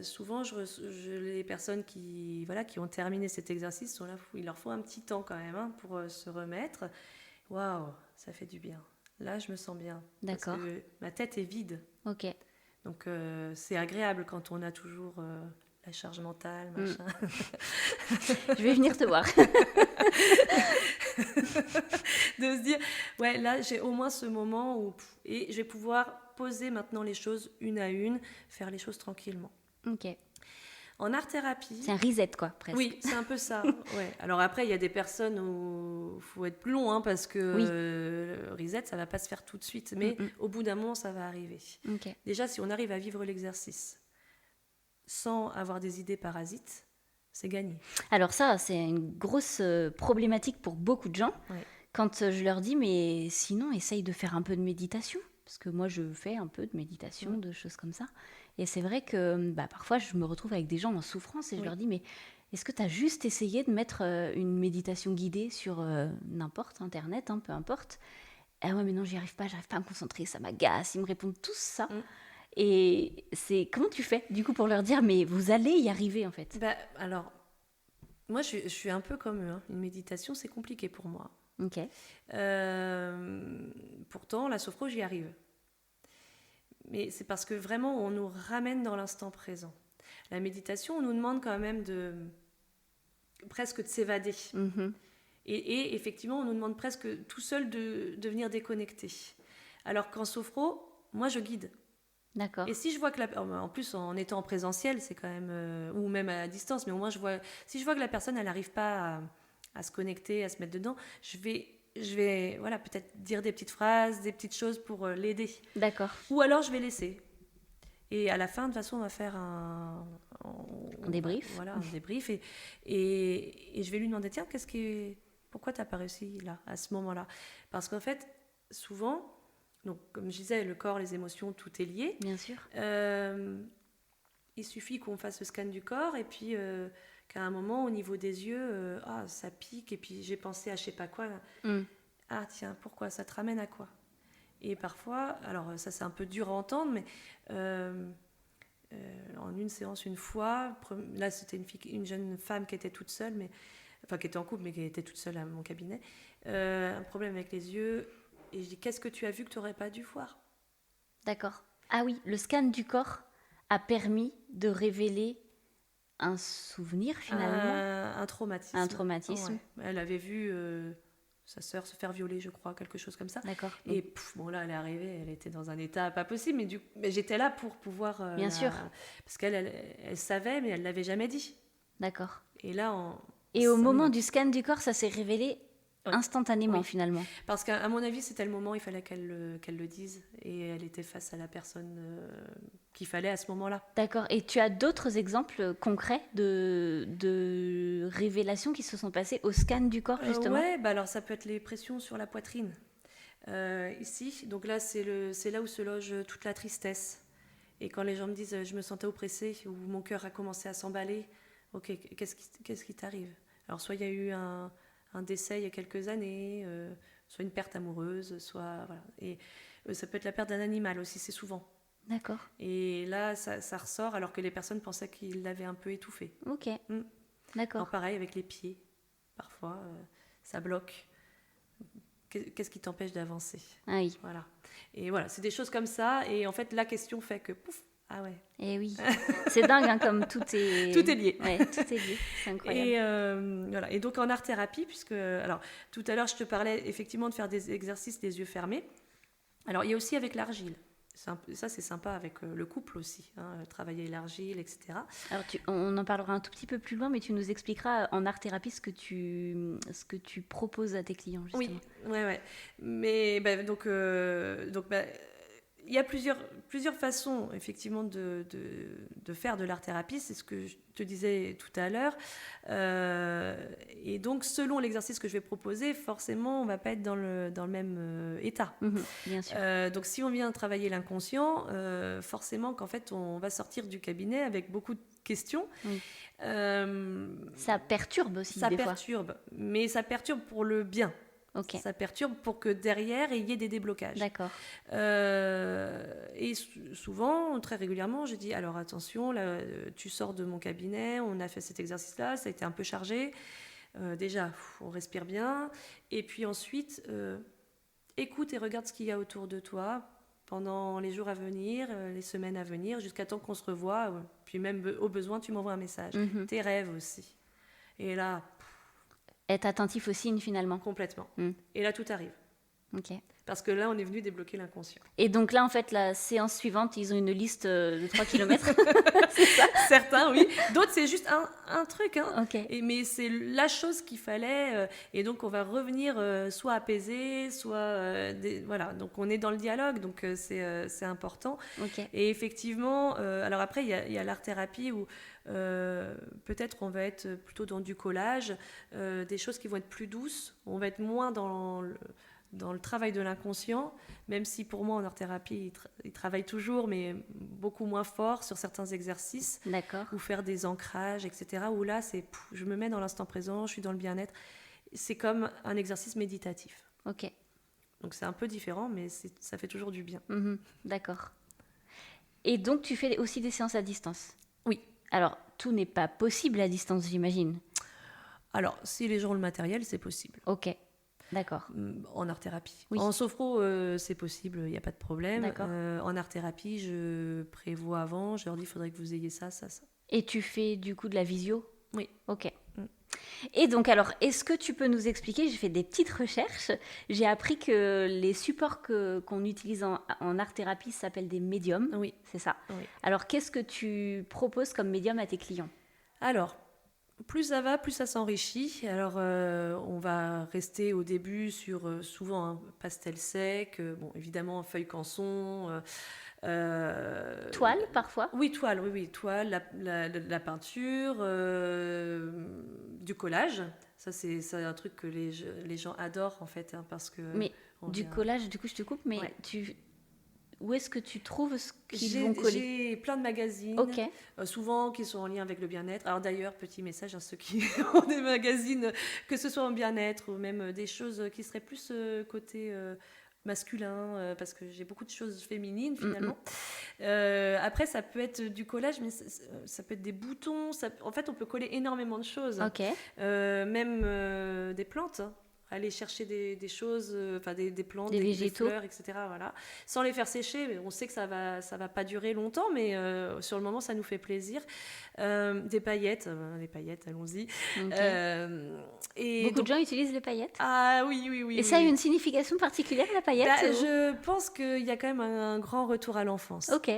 souvent, les personnes qui ont terminé cet exercice sont là, il leur faut un petit temps quand même pour se remettre. Waouh, ça fait du bien. Là, je me sens bien. D'accord. Parce que ma tête est vide. Ok. Donc, c'est agréable quand on a toujours la charge mentale, machin. Je vais venir te voir. De se dire, ouais, là, j'ai au moins ce moment où... Et je vais pouvoir poser maintenant les choses une à une, faire les choses tranquillement. Ok. En art-thérapie... C'est un reset, quoi, presque. Oui, c'est un peu ça. Ouais. Alors après, il y a des personnes où il faut être plus long, parce que le reset, ça ne va pas se faire tout de suite. Mais au bout d'un moment, ça va arriver. Okay. Déjà, si on arrive à vivre l'exercice sans avoir des idées parasites, c'est gagné. Alors ça, c'est une grosse problématique pour beaucoup de gens. Ouais. Quand je leur dis, mais sinon, essaye de faire un peu de méditation. Parce que moi, je fais un peu de méditation, de choses comme ça. Et c'est vrai que parfois, je me retrouve avec des gens en souffrance et je Oui. leur dis, mais est-ce que tu as juste essayé de mettre une méditation guidée sur n'importe, Internet, hein, peu importe. Ah ouais, mais non, j'arrive pas à me concentrer, ça m'agace. Ils me répondent tous ça. Mm. Et c'est comment tu fais, du coup, pour leur dire, mais vous allez y arriver, en fait. Alors, moi, je suis un peu comme eux. Hein. Une méditation, c'est compliqué pour moi. Ok. Pourtant, la sophro, j'y arrive. Mais c'est parce que vraiment, on nous ramène dans l'instant présent. La méditation, on nous demande quand même presque de s'évader. Mm-hmm. Et effectivement, on nous demande presque tout seul de venir déconnecter. Alors qu'en sophro, moi, je guide. D'accord. Et si je vois que en plus en étant en présentiel, c'est quand même ou même à distance, mais au moins si je vois que la personne elle n'arrive pas à se connecter, à se mettre dedans, je vais voilà peut-être dire des petites phrases, des petites choses pour l'aider. D'accord. Ou alors je vais laisser. Et à la fin, de toute façon, on va faire un débrief. Voilà, un débrief et je vais lui demander tiens pourquoi t'as pas réussi là à ce moment-là, parce qu'en fait souvent. Donc, comme je disais, le corps, les émotions, tout est lié. Bien sûr. Il suffit qu'on fasse le scan du corps et puis qu'à un moment, au niveau des yeux, ça pique et puis j'ai pensé à je sais pas quoi. Ah tiens, pourquoi? Ça te ramène à quoi? Et parfois, alors ça c'est un peu dur à entendre, mais en une séance, une fois, là c'était une jeune femme qui était toute seule, enfin qui était en couple, mais qui était toute seule à mon cabinet, un problème avec les yeux. Et je dis, qu'est-ce que tu as vu que tu n'aurais pas dû voir? D'accord. Ah oui, le scan du corps a permis de révéler un souvenir finalement. Un traumatisme. Un traumatisme. Ouais. Elle avait vu sa sœur se faire violer, je crois, quelque chose comme ça. D'accord. Et bon là, elle est arrivée, elle était dans un état pas possible, mais j'étais là pour pouvoir... Bien sûr. Parce elle savait, mais elle ne l'avait jamais dit. D'accord. Et là, Et au moment du scan du corps, ça s'est révélé instantanément finalement. Parce qu'à mon avis, c'était le moment, il fallait qu'elle le dise. Et elle était face à la personne qu'il fallait à ce moment-là. D'accord. Et tu as d'autres exemples concrets de révélations qui se sont passées au scan du corps justement? Ouais, alors ça peut être les pressions sur la poitrine. Ici, donc là, c'est là où se loge toute la tristesse. Et quand les gens me disent je me sentais oppressée ou mon cœur a commencé à s'emballer, ok, qu'est-ce qui t'arrive? Alors soit il y a eu un décès il y a quelques années, soit une perte amoureuse, soit voilà. Et ça peut être la perte d'un animal aussi, c'est souvent. D'accord. Et là, ça ressort alors que les personnes pensaient qu'ils l'avaient un peu étouffé. Ok. D'accord. Alors pareil avec les pieds, parfois ça bloque. Qu'est-ce qui t'empêche d'avancer? Ah oui. Voilà. Et voilà, c'est des choses comme ça. Et en fait, la question fait que pouf. Ah ouais. Eh oui, c'est dingue hein, comme tout est... Tout est lié. Ouais, tout est lié, c'est incroyable. Et, voilà. Et donc en art-thérapie, puisque... Alors, tout à l'heure, je te parlais effectivement de faire des exercices des yeux fermés. Alors, il y a aussi avec l'argile. Ça, c'est sympa avec le couple aussi, hein, travailler l'argile, etc. Alors, on en parlera un tout petit peu plus loin, mais tu nous expliqueras en art-thérapie ce que tu proposes à tes clients, justement. Oui, ouais. Mais donc il y a plusieurs façons, effectivement, de faire de l'art-thérapie. C'est ce que je te disais tout à l'heure. Et donc, selon l'exercice que je vais proposer, forcément, on ne va pas être dans le même état. Bien sûr. Donc, si on vient travailler l'inconscient, forcément qu'en fait, on va sortir du cabinet avec beaucoup de questions. Oui. Ça perturbe aussi, ça des fois. Ça perturbe, mais ça perturbe pour le bien. Okay. Ça perturbe pour que derrière, il y ait des déblocages. D'accord. Et souvent, très régulièrement, je dis, alors attention, là, tu sors de mon cabinet, on a fait cet exercice-là, ça a été un peu chargé. Déjà, on respire bien. Et puis ensuite, écoute et regarde ce qu'il y a autour de toi pendant les jours à venir, les semaines à venir, jusqu'à temps qu'on se revoie. Puis même au besoin, tu m'envoies un message. Tes rêves aussi. Et là... Être attentif aux signes finalement. Complètement. Et là, tout arrive. Ok. Parce que là, on est venu débloquer l'inconscient. Et donc là, en fait, la séance suivante, ils ont une liste de 3 km. C'est ça? Certains, oui. D'autres, c'est juste un truc. Hein. Okay. Mais c'est la chose qu'il fallait. Et donc, on va revenir soit apaisé, soit... voilà. Donc, on est dans le dialogue. Donc, c'est important. Okay. Et effectivement, alors après, il y a l'art-thérapie où peut-être on va être plutôt dans du collage, des choses qui vont être plus douces. On va être moins dans dans le travail de l'inconscient, même si pour moi en art-thérapie, il travaille toujours, mais beaucoup moins fort sur certains exercices. D'accord. Ou faire des ancrages, etc. Où là, je me mets dans l'instant présent, je suis dans le bien-être. C'est comme un exercice méditatif. Ok. Donc c'est un peu différent, mais ça fait toujours du bien. D'accord. Et donc, tu fais aussi des séances à distance? Oui. Alors, tout n'est pas possible à distance, j'imagine. Alors, si les gens ont le matériel, c'est possible. Ok, d'accord. En art-thérapie. Oui. En sophro, c'est possible, il n'y a pas de problème. D'accord. En art-thérapie, je prévois avant, je leur dis, il faudrait que vous ayez ça, ça, ça. Et tu fais du coup de la visio? Oui. Ok. Et donc, alors, est-ce que tu peux nous expliquer, j'ai fait des petites recherches, j'ai appris que les supports qu'on utilise en art-thérapie s'appellent des médiums. Oui. C'est ça. Oui. Alors, qu'est-ce que tu proposes comme médium à tes clients? Alors, plus ça va, plus ça s'enrichit. Alors, on va rester au début sur souvent un pastel sec, bon, évidemment feuille canson. Toile, parfois? Oui, toile, oui, toile, la peinture, du collage. Ça, c'est un truc que les gens adorent, en fait, hein, parce que... Mais du collage, du coup, je te coupe, mais ouais. Où est-ce que tu trouves ce qu'ils vont coller? J'ai plein de magazines, souvent qui sont en lien avec le bien-être. Alors d'ailleurs, petit message à ceux qui ont des magazines, que ce soit en bien-être ou même des choses qui seraient plus côté masculin, parce que j'ai beaucoup de choses féminines finalement. Après, ça peut être du collage, mais ça peut être des boutons. En fait, on peut coller énormément de choses. Même des plantes. Aller chercher des choses, enfin des plantes, des végétaux, des fleurs, etc. Voilà. Sans les faire sécher, on sait que ça va pas durer longtemps, mais sur le moment, ça nous fait plaisir. Des paillettes, les paillettes, allons-y. Et beaucoup de gens utilisent les paillettes? Ah oui. Et ça a une signification particulière, la paillette? Je pense qu'il y a quand même un grand retour à l'enfance. Ok.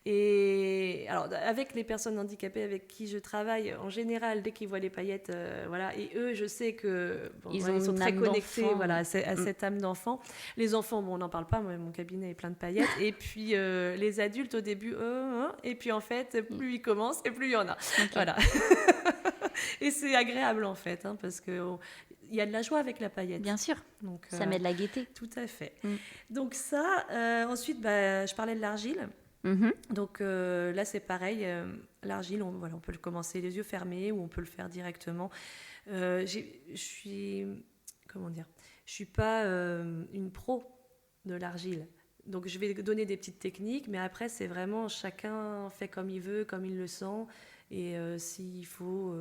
Et alors, avec les personnes handicapées avec qui je travaille, en général, dès qu'ils voient les paillettes, voilà, et eux, je sais que ils sont très connectés, voilà, à cette âme d'enfant. Les enfants, bon, on n'en parle pas, moi, mon cabinet est plein de paillettes. Et puis, les adultes, au début, et puis en fait, plus ils commencent, et plus il y en a. Okay. Voilà. Et c'est agréable, en fait, hein, parce que... il y a de la joie avec la paillette. Bien sûr, donc, ça met de la gaieté. Tout à fait. Donc ça, ensuite, je parlais de l'argile. Donc là, c'est pareil. L'argile, on peut le commencer les yeux fermés ou on peut le faire directement. Je suis pas une pro de l'argile. Donc je vais donner des petites techniques, mais après, c'est vraiment chacun fait comme il veut, comme il le sent. Et s'il faut...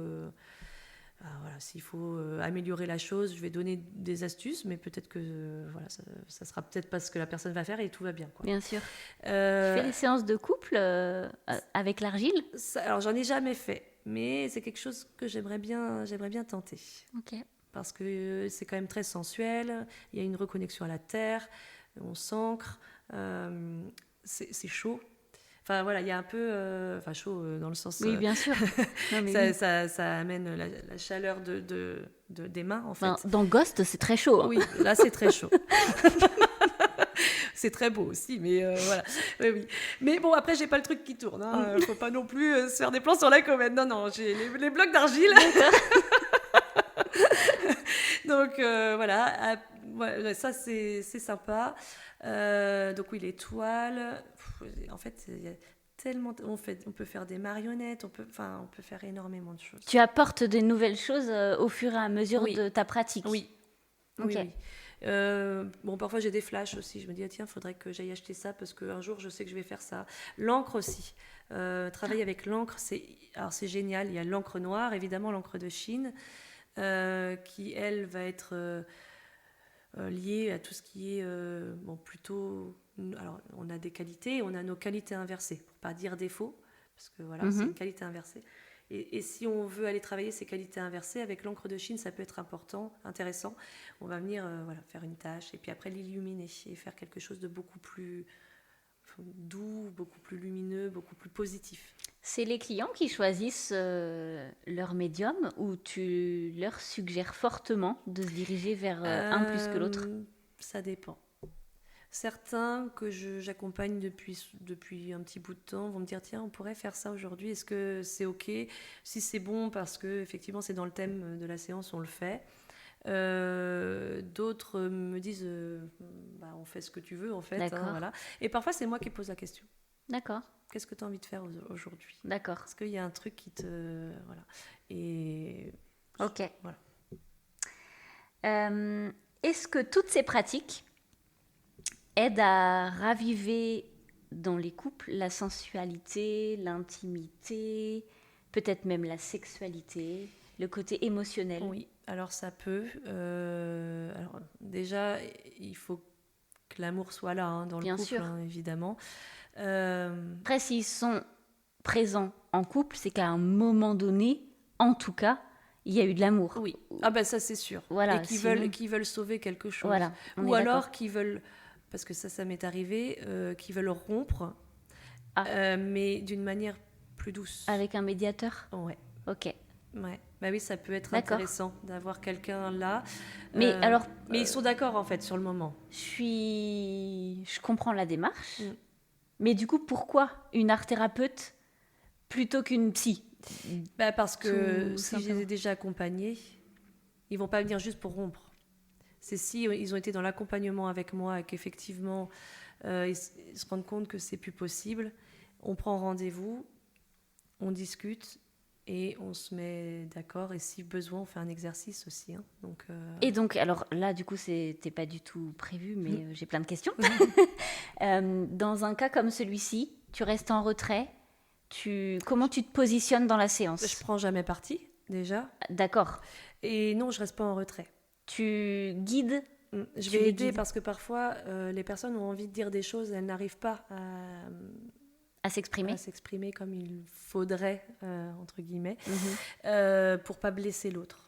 s'il faut améliorer la chose, je vais donner des astuces, mais peut-être que ça sera peut-être pas ce que la personne va faire et tout va bien, quoi. Bien sûr. Tu fais des séances de couple avec l'argile? Alors j'en ai jamais fait, mais c'est quelque chose que j'aimerais bien tenter. Ok. Parce que c'est quand même très sensuel, il y a une reconnexion à la terre, on s'ancre, c'est chaud. Enfin voilà, il y a un peu... chaud dans le sens... Oui, bien sûr. Non, mais ça amène la chaleur des mains, en fait. Dans Ghost, c'est très chaud. Hein. Oui, là, c'est très chaud. C'est très beau aussi, mais voilà. Oui. Mais bon, après, j'ai pas le truc qui tourne. Hein. Faut pas non plus se faire des plans sur la comète. Non, j'ai les blocs d'argile. Donc voilà, ça c'est sympa. Donc oui, les toiles. En fait, il y a tellement. On peut faire des marionnettes. On peut faire énormément de choses. Tu apportes des nouvelles choses au fur et à mesure de ta pratique. Oui. Okay. Oui. Parfois j'ai des flashs aussi. Je me dis tiens, faudrait que j'aille acheter ça parce qu'un jour je sais que je vais faire ça. L'encre aussi. Travailler avec l'encre, c'est génial. Il y a l'encre noire, évidemment l'encre de Chine. Qui, elle, va être liée à tout ce qui est plutôt... Alors, on a des qualités, on a nos qualités inversées, pour ne pas dire défaut, parce que voilà, c'est une qualité inversée. Et si on veut aller travailler ces qualités inversées, avec l'encre de Chine, ça peut être intéressant. On va venir faire une tâche, et puis après l'illuminer, et faire quelque chose de beaucoup plus doux, beaucoup plus lumineux, beaucoup plus positif. C'est les clients qui choisissent leur médium ou tu leur suggères fortement de se diriger vers un plus que l'autre? Ça dépend. Certains que j'accompagne depuis un petit bout de temps vont me dire tiens, on pourrait faire ça aujourd'hui, est-ce que c'est ok? Si c'est bon parce que effectivement c'est dans le thème de la séance, on le fait. D'autres me disent on fait ce que tu veux en fait. D'accord. Voilà. Et parfois, c'est moi qui pose la question. D'accord. Qu'est-ce que tu as envie de faire aujourd'hui ? D'accord. Est-ce qu'il y a un truc qui te... Voilà. Et... Ok. Voilà. Est-ce que toutes ces pratiques aident à raviver dans les couples la sensualité, l'intimité, peut-être même la sexualité, le côté émotionnel ? Oui, alors ça peut. Alors déjà, il faut que l'amour soit là dans le Bien couple, sûr. Évidemment. Après, s'ils sont présents en couple, c'est qu'à un moment donné, en tout cas, il y a eu de l'amour. Oui, ça c'est sûr. Voilà, et sinon... qui veulent sauver quelque chose. Voilà, Ou alors qui veulent, parce que ça m'est arrivé, qui veulent rompre, mais d'une manière plus douce. Avec un médiateur ? Ouais. Ok. Ouais. Bah oui, ça peut être intéressant d'avoir quelqu'un là. Mais alors, mais ils sont d'accord en fait sur le moment. Je comprends la démarche. Mais du coup, pourquoi une art-thérapeute plutôt qu'une psy ? Parce que si je les ai déjà accompagnés, ils vont pas venir juste pour rompre. C'est si ils ont été dans l'accompagnement avec moi et qu'effectivement ils se rendent compte que c'est plus possible, on prend rendez-vous, on discute et on se met d'accord, et si besoin on fait un exercice aussi. Et donc, alors là du coup c'était pas du tout prévu, mais j'ai plein de questions. Dans un cas comme celui-ci, tu restes en retrait. Comment tu te positionnes dans la séance ? Je prends jamais parti déjà. D'accord. Et non, je reste pas en retrait. Tu guides ? Je vais aider parce que parfois les personnes ont envie de dire des choses, elles n'arrivent pas à s'exprimer comme il faudrait, entre guillemets, pour pas blesser l'autre.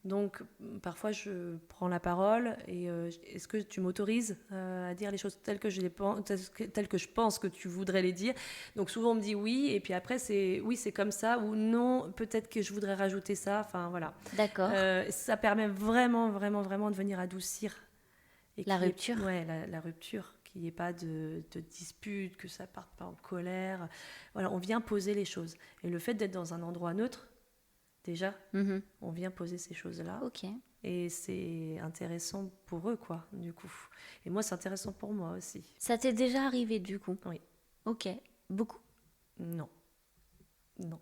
Donc parfois je prends la parole et est-ce que tu m'autorises à dire les choses telles que je pense que tu voudrais les dire. Donc souvent on me dit oui, et puis après c'est oui, c'est comme ça, ou non, peut-être que je voudrais rajouter ça. Enfin voilà. D'accord. Ça permet vraiment de venir adoucir la rupture. La rupture, qu'il n'y ait pas de dispute, que ça parte pas en colère. Voilà, on vient poser les choses. Et le fait d'être dans un endroit neutre, déjà, on vient poser ces choses-là. Ok. Et c'est intéressant pour eux, quoi, du coup. Et moi, c'est intéressant pour moi aussi. Ça t'est déjà arrivé, du coup ? Oui. Ok. Beaucoup ? Non,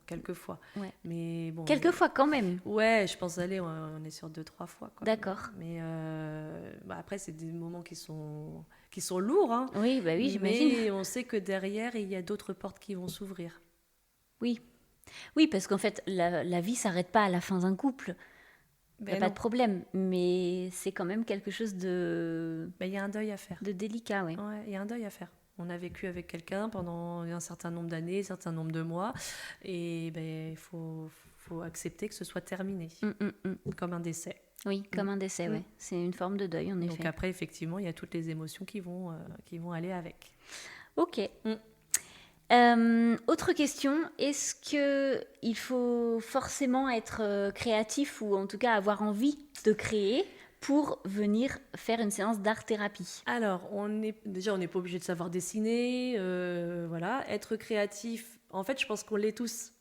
quelquefois. Ouais. Mais bon. Quelquefois quand même. Ouais, je pense aller, on est sur 2-3 fois, quoi. D'accord. Mais après, c'est des moments qui sont lourds, hein. Oui, bah oui, j'imagine. Mais on sait que derrière, il y a d'autres portes qui vont s'ouvrir. Oui. Oui, parce qu'en fait, la vie s'arrête pas à la fin d'un couple. Il n'y a pas de problème, mais c'est quand même quelque chose de... Il y a un deuil à faire. De délicat, oui. Ouais, il y a un deuil à faire. On a vécu avec quelqu'un pendant un certain nombre d'années, un certain nombre de mois, et il faut accepter que ce soit terminé, comme un décès. Oui, comme un décès, oui. C'est une forme de deuil, en effet. Donc après, effectivement, il y a toutes les émotions qui vont aller avec. Ok. Autre question, est-ce qu'il faut forcément être créatif ou en tout cas avoir envie de créer pour venir faire une séance d'art-thérapie ? Alors, on n'est pas obligé de savoir dessiner, voilà. Être créatif, en fait, je pense qu'on l'est tous.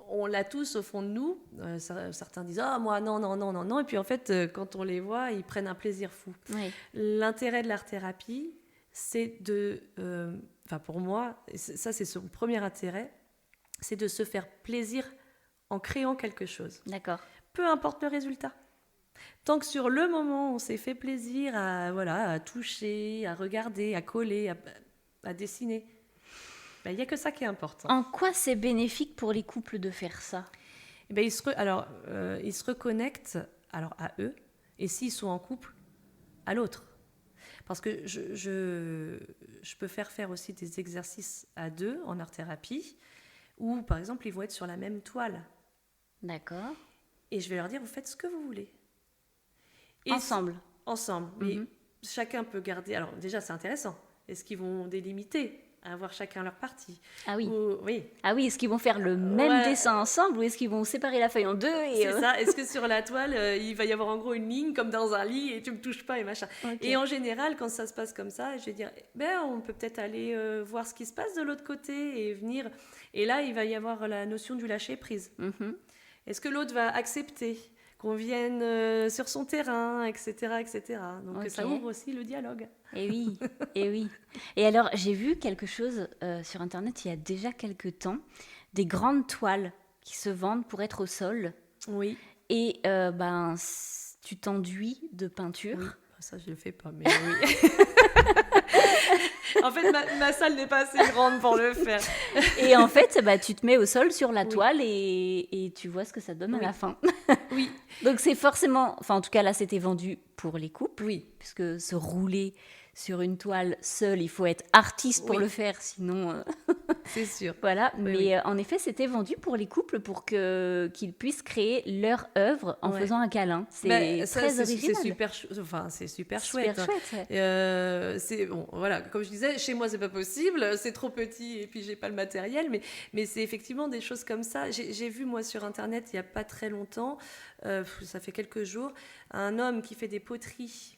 On l'a tous au fond de nous. Certains disent « Ah, moi, non ». Et puis, en fait, quand on les voit, ils prennent un plaisir fou. Oui. L'intérêt de l'art-thérapie, c'est de... pour moi, ça, c'est son premier intérêt, c'est de se faire plaisir en créant quelque chose. D'accord. Peu importe le résultat. Tant que sur le moment, on s'est fait plaisir à toucher, à regarder, à coller, à dessiner, il n'y a que ça qui est important. En quoi c'est bénéfique pour les couples de faire ça ? Ils se reconnectent à eux, et s'ils sont en couple, à l'autre. Parce que je peux faire aussi des exercices à deux en art-thérapie, où, par exemple, ils vont être sur la même toile. D'accord. Et je vais leur dire, vous faites ce que vous voulez. Et ensemble, mais chacun peut garder... Alors déjà, c'est intéressant. Est-ce qu'ils vont délimiter à avoir chacun leur partie ? Ah oui. Oui. Ah oui, est-ce qu'ils vont faire le même dessin ensemble ou est-ce qu'ils vont séparer la feuille en deux C'est ça. Est-ce que sur la toile, il va y avoir en gros une ligne comme dans un lit et tu me touches pas et machin. Okay. Et en général, quand ça se passe comme ça, je vais dire, on peut peut-être aller voir ce qui se passe de l'autre côté et venir... Et là, il va y avoir la notion du lâcher prise. Est-ce que l'autre va accepter qu'on vienne sur son terrain, etc., etc. Donc Ok. ça ouvre aussi le dialogue. Et oui, et oui. Et alors, j'ai vu quelque chose sur Internet il y a déjà quelques temps, des grandes toiles qui se vendent pour être au sol. Oui, Et tu t'enduis de peinture. oui. Ça, je le fais pas, mais oui. En fait, ma salle n'est pas assez grande pour le faire. Et en fait, tu te mets au sol sur la Oui. toile et tu vois ce que ça donne à Oui. la fin. Oui, Donc c'est forcément, enfin en tout cas là c'était vendu pour les couples, oui, puisque se rouler sur une toile seul, il faut être artiste pour Oui. le faire, sinon c'est sûr. voilà. Oui, Mais oui. en effet c'était vendu pour les couples pour qu'ils puissent créer leur œuvre en Ouais. faisant un câlin. C'est Ben, ça, très original. C'est super, enfin, c'est super Super chouette. chouette. Ouais. C'est bon, voilà, comme je disais, chez moi c'est pas possible, c'est trop petit et puis j'ai pas le matériel, mais c'est effectivement des choses comme ça. J'ai vu moi sur internet il y a pas très longtemps, ça fait quelques jours, un homme qui fait des poteries.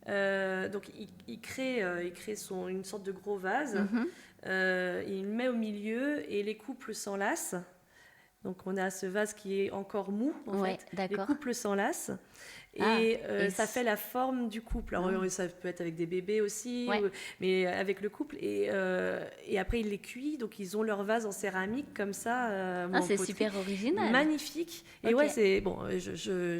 Donc il crée une sorte de gros vase, Mhm. il le met au milieu et les couples s'enlacent. Donc on a ce vase qui est encore mou en Ouais, fait. Les d'accord. couples s'enlacent Ah, et et ça fait la forme du couple. Alors Ah. ça peut être avec des bébés aussi, Ouais. mais avec le couple. Et après ils les cuisent, donc ils ont leur vase en céramique comme ça. Ou Ah, en c'est poterie. super original. Magnifique. Et Ok. ouais, c'est bon.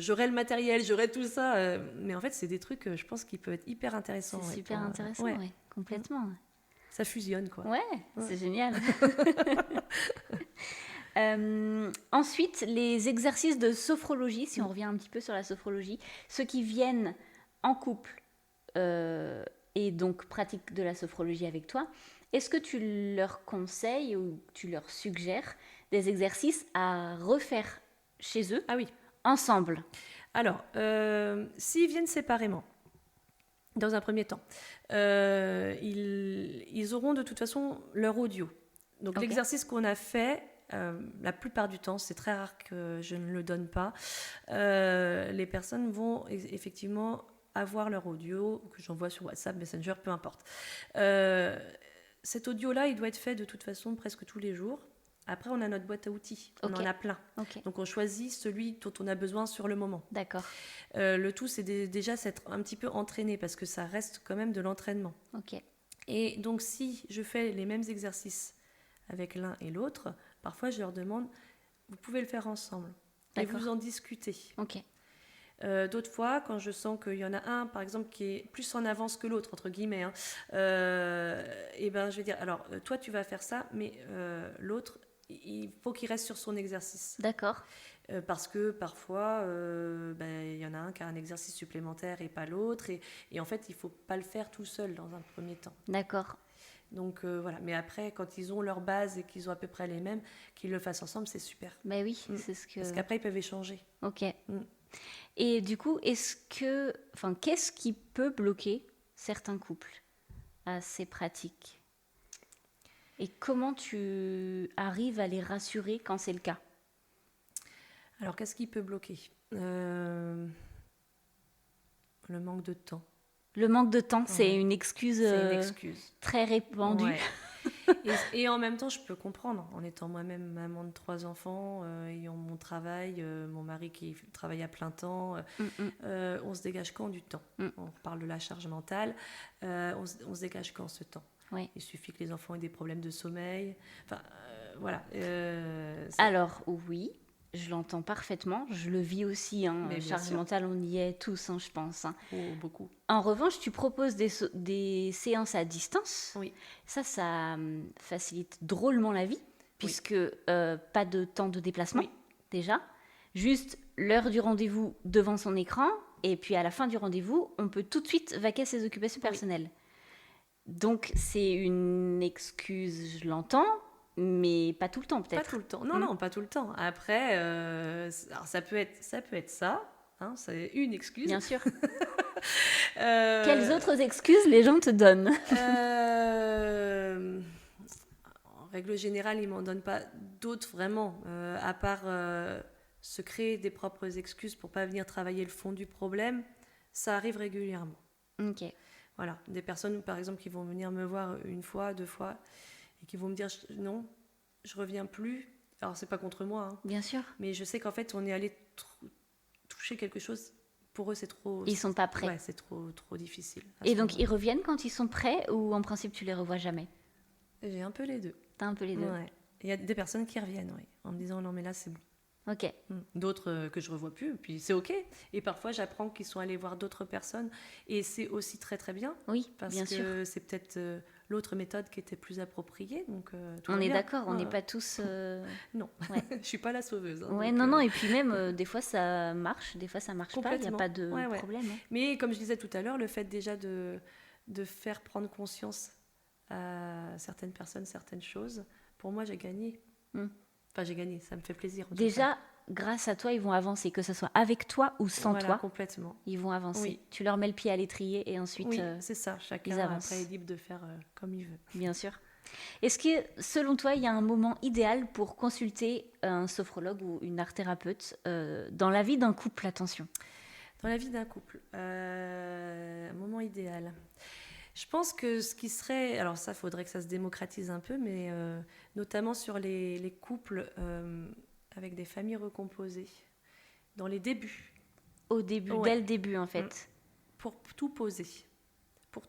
J'aurais le matériel, j'aurais tout ça, mais en fait c'est des trucs, je pense, qui peuvent être hyper intéressants. C'est Ouais, super intéressant, ouais. ouais, complètement. Ça fusionne quoi. Ouais, c'est génial. Ensuite, les exercices de sophrologie, si on revient un petit peu sur la sophrologie, ceux qui viennent en couple et donc pratiquent de la sophrologie avec toi, est-ce que tu leur conseilles ou tu leur suggères des exercices à refaire chez eux, Ah oui. ensemble? Alors, s'ils viennent séparément, dans un premier temps, ils auront de toute façon leur audio. Donc Ok. l'exercice qu'on a fait, la plupart du temps, c'est très rare que je ne le donne pas, les personnes vont effectivement avoir leur audio, que j'envoie sur WhatsApp, Messenger, peu importe. Cet audio-là, il doit être fait de toute façon presque tous les jours. Après, on a notre boîte à outils, on Ok. en a plein. Ok, Donc on choisit celui dont on a besoin sur le moment. d'accord. Le tout, c'est déjà s'être un petit peu entraîné parce que ça reste quand même de l'entraînement. Ok, Et donc, si je fais les mêmes exercices avec l'un et l'autre, parfois je leur demande, vous pouvez le faire ensemble et D'accord. vous en discutez. ok. D'autres fois, quand je sens qu'il y en a un, par exemple, qui est plus en avance que l'autre, entre guillemets, et ben, je vais dire, alors, toi, tu vas faire ça, mais l'autre, il faut qu'il reste sur son exercice. D'accord. Parce que parfois, il y en a un qui a un exercice supplémentaire et pas l'autre. Et en fait, il ne faut pas le faire tout seul dans un premier temps. D'accord. Donc voilà. Mais après, quand ils ont leur base et qu'ils ont à peu près les mêmes, qu'ils le fassent ensemble, c'est super. Ben oui, c'est ce que. Parce qu'après, ils peuvent échanger. Ok. Mm. Et du coup, qu'est-ce qui peut bloquer certains couples à ces pratiques? Et comment tu arrives à les rassurer quand c'est le cas? Alors, qu'est-ce qui peut bloquer Le manque de temps. Le manque de temps, c'est Ouais. une excuse, C'est une excuse. très répandue. Ouais. Et en même temps, je peux comprendre, en étant moi-même maman de 3 enfants, ayant mon travail, mon mari qui travaille à plein temps, on se dégage quand du temps? On reparle de la charge mentale, on se dégage quand ce temps? Ouais. Il suffit que les enfants aient des problèmes de sommeil, enfin voilà. Alors oui, je l'entends parfaitement, je le vis aussi, hein. Mais bien Charge sûr. mentale, on y est tous, hein, je pense, hein. Beaucoup. En revanche, tu proposes des séances à distance. Oui. Ça facilite drôlement la vie, puisque pas de temps de déplacement, Oui. déjà. Juste l'heure du rendez-vous devant son écran, et puis à la fin du rendez-vous, on peut tout de suite vaquer à ses occupations personnelles. Donc c'est une excuse, je l'entends, mais pas tout le temps peut-être. Pas tout le temps. Non, pas tout le temps. Après, alors ça peut être ça. Hein, c'est une excuse. Bien sûr. Quelles autres excuses les gens te donnent? En règle générale, ils m'en donnent pas d'autres vraiment, à part se créer des propres excuses pour pas venir travailler le fond du problème. Ça arrive régulièrement. Ok. Voilà, des personnes par exemple qui vont venir me voir 1 fois, 2 fois et qui vont me dire non, je reviens plus. Alors c'est pas contre moi, hein, Bien sûr. mais je sais qu'en fait on est allé toucher quelque chose, pour eux, c'est trop... Ils sont pas prêts. Ouais, c'est trop difficile. Et donc, ils reviennent quand ils sont prêts ou en principe, tu les revois jamais? J'ai un peu les deux. T'as un peu les deux? Ouais. Il y a des personnes qui reviennent, oui, en me disant non, mais là, c'est bon. Ok. D'autres que je revois plus, puis c'est ok. Et parfois, j'apprends qu'ils sont allés voir d'autres personnes, et c'est aussi très très bien. Oui, parce bien que sûr. c'est peut-être l'autre méthode qui était plus appropriée. Donc, tout On va est bien. d'accord, on n'est pas tous... Non, Ouais. je suis pas la sauveuse. Hein, Ouais, donc, non, et puis même, des fois ça marche, des fois ça marche pas, il n'y a complètement. pas de Ouais. problème. Hein. Mais comme je disais tout à l'heure, le fait déjà de faire prendre conscience à certaines personnes, certaines choses, pour moi, j'ai gagné. Enfin, j'ai gagné, ça me fait plaisir. Déjà, grâce à toi, ils vont avancer, que ce soit avec toi ou sans toi. Complètement. Ils vont avancer. Oui. Tu leur mets le pied à l'étrier et ensuite Oui, c'est ça. Chacun ils avancent. après est libre de faire comme il veut. Bien sûr. Est-ce que, selon toi, il y a un moment idéal pour consulter un sophrologue ou une art-thérapeute dans la vie d'un couple, attention? Dans la vie d'un couple, un moment idéal. Je pense que ce qui serait... Alors ça, il faudrait que ça se démocratise un peu, mais notamment sur les couples avec des familles recomposées, dans les débuts. Au début, dès le début en fait. Pour tout poser. Pour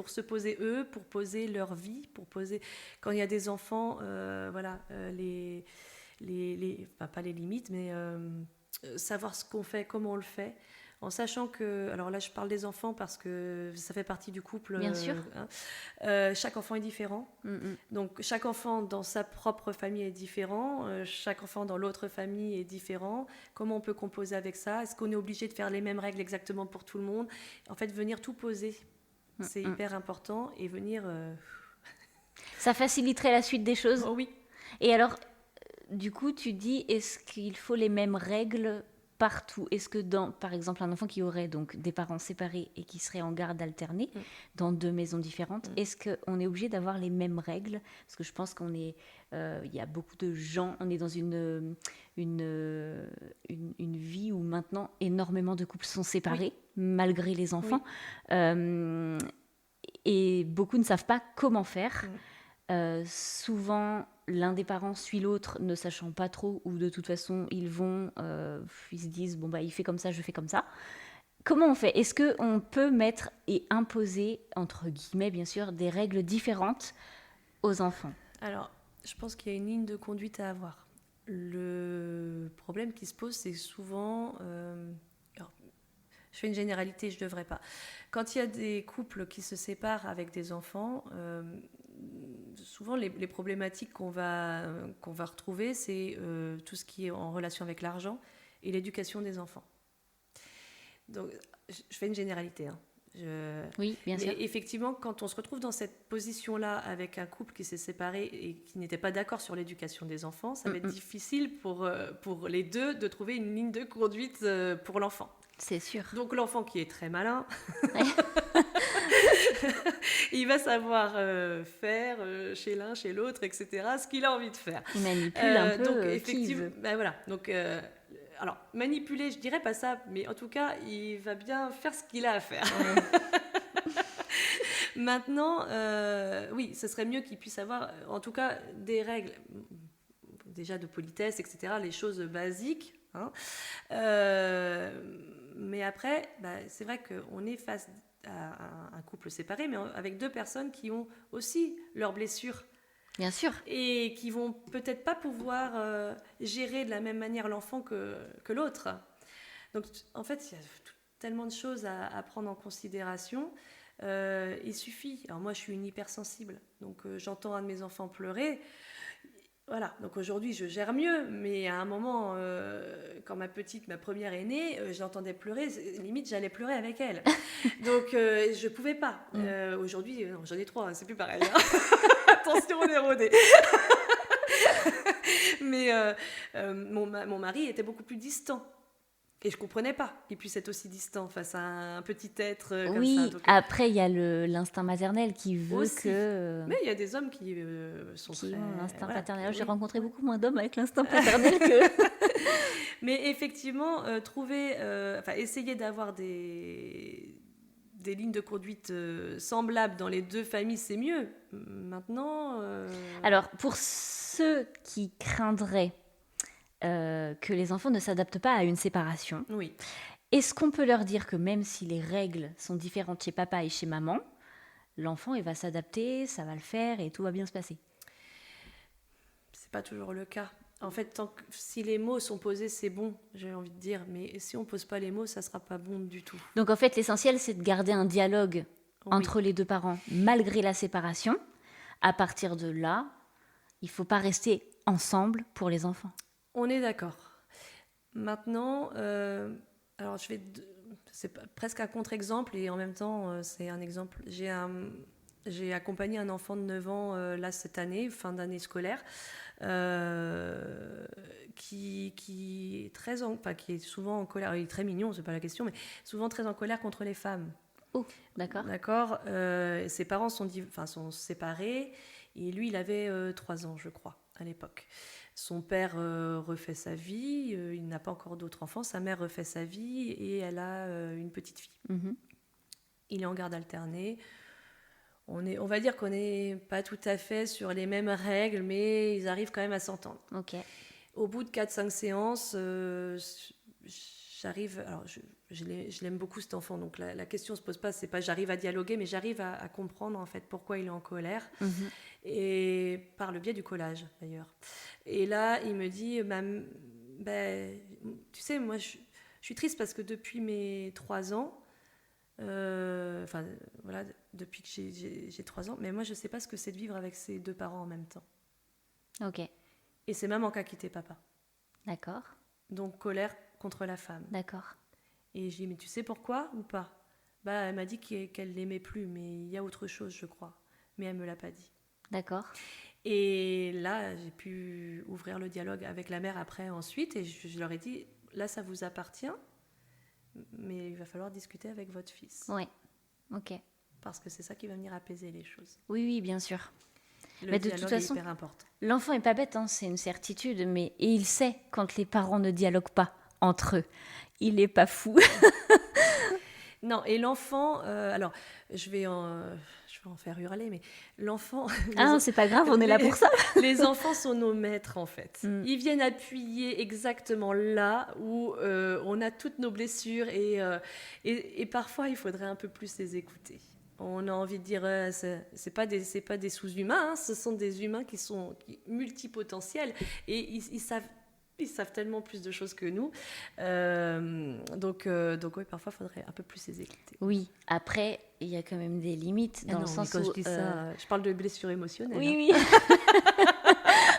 se poser eux, pour poser leur vie, pour poser... Quand il y a des enfants, enfin, pas les limites, mais savoir ce qu'on fait, comment on le fait, en sachant que... Alors là, je parle des enfants parce que ça fait partie du couple. Bien sûr. Chaque enfant est différent. Donc, chaque enfant dans sa propre famille est différent. Chaque enfant dans l'autre famille est différent. Comment on peut composer avec ça? Est-ce qu'on est obligé de faire les mêmes règles exactement pour tout le monde? En fait, venir tout poser, c'est hyper important. Et venir... Ça faciliterait la suite des choses? Oh oui. Et alors, du coup, tu dis, est-ce qu'il faut les mêmes règles partout? Est-ce que par exemple, un enfant qui aurait donc des parents séparés et qui serait en garde alternée dans deux maisons différentes, est-ce qu'on est obligé d'avoir les mêmes règles? Parce que je pense qu'on est, il y a beaucoup de gens, on est dans une vie où maintenant énormément de couples sont séparés malgré les enfants, et beaucoup ne savent pas comment faire. Souvent, l'un des parents suit l'autre, ne sachant pas trop, ou de toute façon, ils se disent, bon, bah, il fait comme ça, je fais comme ça. Comment on fait? Est-ce qu'on peut mettre et imposer, entre guillemets, bien sûr, des règles différentes aux enfants? Alors, je pense qu'il y a une ligne de conduite à avoir. Le problème qui se pose, c'est souvent... alors, je fais une généralité, je ne devrais pas. Quand il y a des couples qui se séparent avec des enfants... souvent, les problématiques qu'on va retrouver, c'est tout ce qui est en relation avec l'argent et l'éducation des enfants. Donc, je fais une généralité. Hein. Oui, bien sûr. Effectivement, quand on se retrouve dans cette position-là avec un couple qui s'est séparé et qui n'était pas d'accord sur l'éducation des enfants, ça va être difficile pour les deux de trouver une ligne de conduite pour l'enfant. C'est sûr. Donc l'enfant qui est très malin, il va savoir faire chez l'un, chez l'autre, etc., ce qu'il a envie de faire. Il manipule un peu donc, qui il veut. Ben voilà. Donc, alors, manipuler, je dirais pas ça, mais en tout cas, il va bien faire ce qu'il a à faire. Ouais. Maintenant, oui, ce serait mieux qu'il puisse avoir, en tout cas, des règles, déjà de politesse, etc., les choses basiques. Hein. Mais après, c'est vrai qu'on est face à un couple séparé, mais avec deux personnes qui ont aussi leurs blessures. Bien sûr. Et qui vont peut-être pas pouvoir gérer de la même manière l'enfant que l'autre. Donc, en fait, il y a tellement de choses à prendre en considération. Il suffit... Alors moi, je suis une hypersensible, donc j'entends un de mes enfants pleurer. Voilà, donc aujourd'hui je gère mieux, mais à un moment, quand ma première est née, j'entendais pleurer, limite j'allais pleurer avec elle. Donc je pouvais pas. Aujourd'hui, j'en ai 3, c'est plus pareil. Hein. Attention, on est rodés. Mais mon mari était beaucoup plus distant. Et je ne comprenais pas qu'il puisse être aussi distant face à un petit être comme ça. Oui, après, il y a l'instinct maternel qui veut aussi. Que... Mais il y a des hommes qui sont qui très... ont l'instinct paternel. Oui. J'ai rencontré beaucoup moins d'hommes avec l'instinct paternel que... Mais effectivement, essayer d'avoir des lignes de conduite semblables dans les deux familles, c'est mieux. Maintenant... Alors, pour ceux qui craindraient que les enfants ne s'adaptent pas à une séparation. Oui. Est-ce qu'on peut leur dire que même si les règles sont différentes chez papa et chez maman, l'enfant il va s'adapter, ça va le faire et tout va bien se passer? C'est pas toujours le cas. En fait, si les mots sont posés, c'est bon, j'ai envie de dire. Mais si on pose pas les mots, ça sera pas bon du tout. Donc en fait, l'essentiel, c'est de garder un dialogue entre les deux parents, malgré la séparation. À partir de là, il faut pas rester ensemble pour les enfants. On est d'accord. Maintenant, alors c'est presque un contre-exemple et en même temps, c'est un exemple. J'ai accompagné un enfant de 9 ans là cette année, fin d'année scolaire, qui est qui est souvent en colère. Il est très mignon, c'est pas la question, mais souvent très en colère contre les femmes. Oh, d'accord. D'accord. Ses parents sont séparés et lui, il avait 3 ans, je crois, à l'époque. Son père refait sa vie, il n'a pas encore d'autres enfants. Sa mère refait sa vie et elle a une petite fille. Mm-hmm. Il est en garde alternée. On va dire qu'on n'est pas tout à fait sur les mêmes règles, mais ils arrivent quand même à s'entendre. Ok. Au bout de 4-5 séances, j'arrive... Alors, je l'aime beaucoup, cet enfant, donc la question ne se pose pas, c'est pas j'arrive à dialoguer, mais j'arrive à comprendre, en fait, pourquoi il est en colère. Mm-hmm. Et par le biais du collage, d'ailleurs. Et là, il me dit, tu sais, moi, je suis triste parce que depuis mes 3 ans, voilà, depuis que j'ai 3 ans, mais moi, je ne sais pas ce que c'est de vivre avec ses 2 parents en même temps. Ok. Et c'est maman qui a quitté papa. D'accord. Donc, colère contre la femme. D'accord. Et je dis, mais tu sais pourquoi ou pas? Elle m'a dit qu'elle l'aimait plus, mais il y a autre chose, je crois. Mais elle me l'a pas dit. D'accord. Et là, j'ai pu ouvrir le dialogue avec la mère après, ensuite, et je leur ai dit, là, ça vous appartient, mais il va falloir discuter avec votre fils. Ouais. Ok. Parce que c'est ça qui va venir apaiser les choses. Oui, oui, bien sûr. Le dialogue de toute façon, est hyper important. L'enfant est pas bête, hein, c'est une certitude, et il sait quand les parents ne dialoguent pas entre eux. Il est pas fou. Non, et l'enfant, alors, je vais en faire hurler, mais l'enfant... Ah, c'est pas grave, on est là pour ça. Les enfants sont nos maîtres, en fait. Ils viennent appuyer exactement là où on a toutes nos blessures, et parfois, il faudrait un peu plus les écouter. On a envie de dire, c'est pas des sous-humains, hein, ce sont des humains qui sont multipotentiels, et ils savent tellement plus de choses que nous. Donc oui, parfois, il faudrait un peu plus les écouter. Oui, après, il y a quand même des limites, dans le sens quand où... je dis ça, je parle de blessures émotionnelles. Oui, hein. Oui.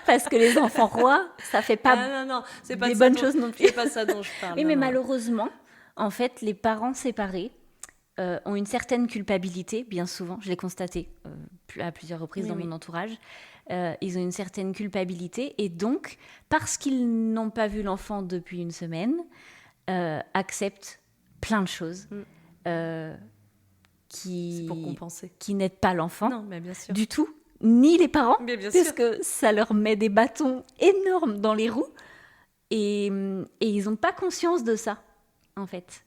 Parce que les enfants rois, ça fait pas c'est pas des bonnes choses non plus. C'est pas ça dont je parle. Oui, mais malheureusement, en fait, les parents séparés ont une certaine culpabilité, bien souvent. Je l'ai constaté à plusieurs reprises dans mon entourage. Ils ont une certaine culpabilité et donc, parce qu'ils n'ont pas vu l'enfant depuis une semaine, acceptent plein de choses c'est pour compenser. Qui n'aident pas l'enfant non, mais bien sûr. du tout, ni les parents, parce que ça leur met des bâtons énormes dans les roues et ils n'ont pas conscience de ça, en fait.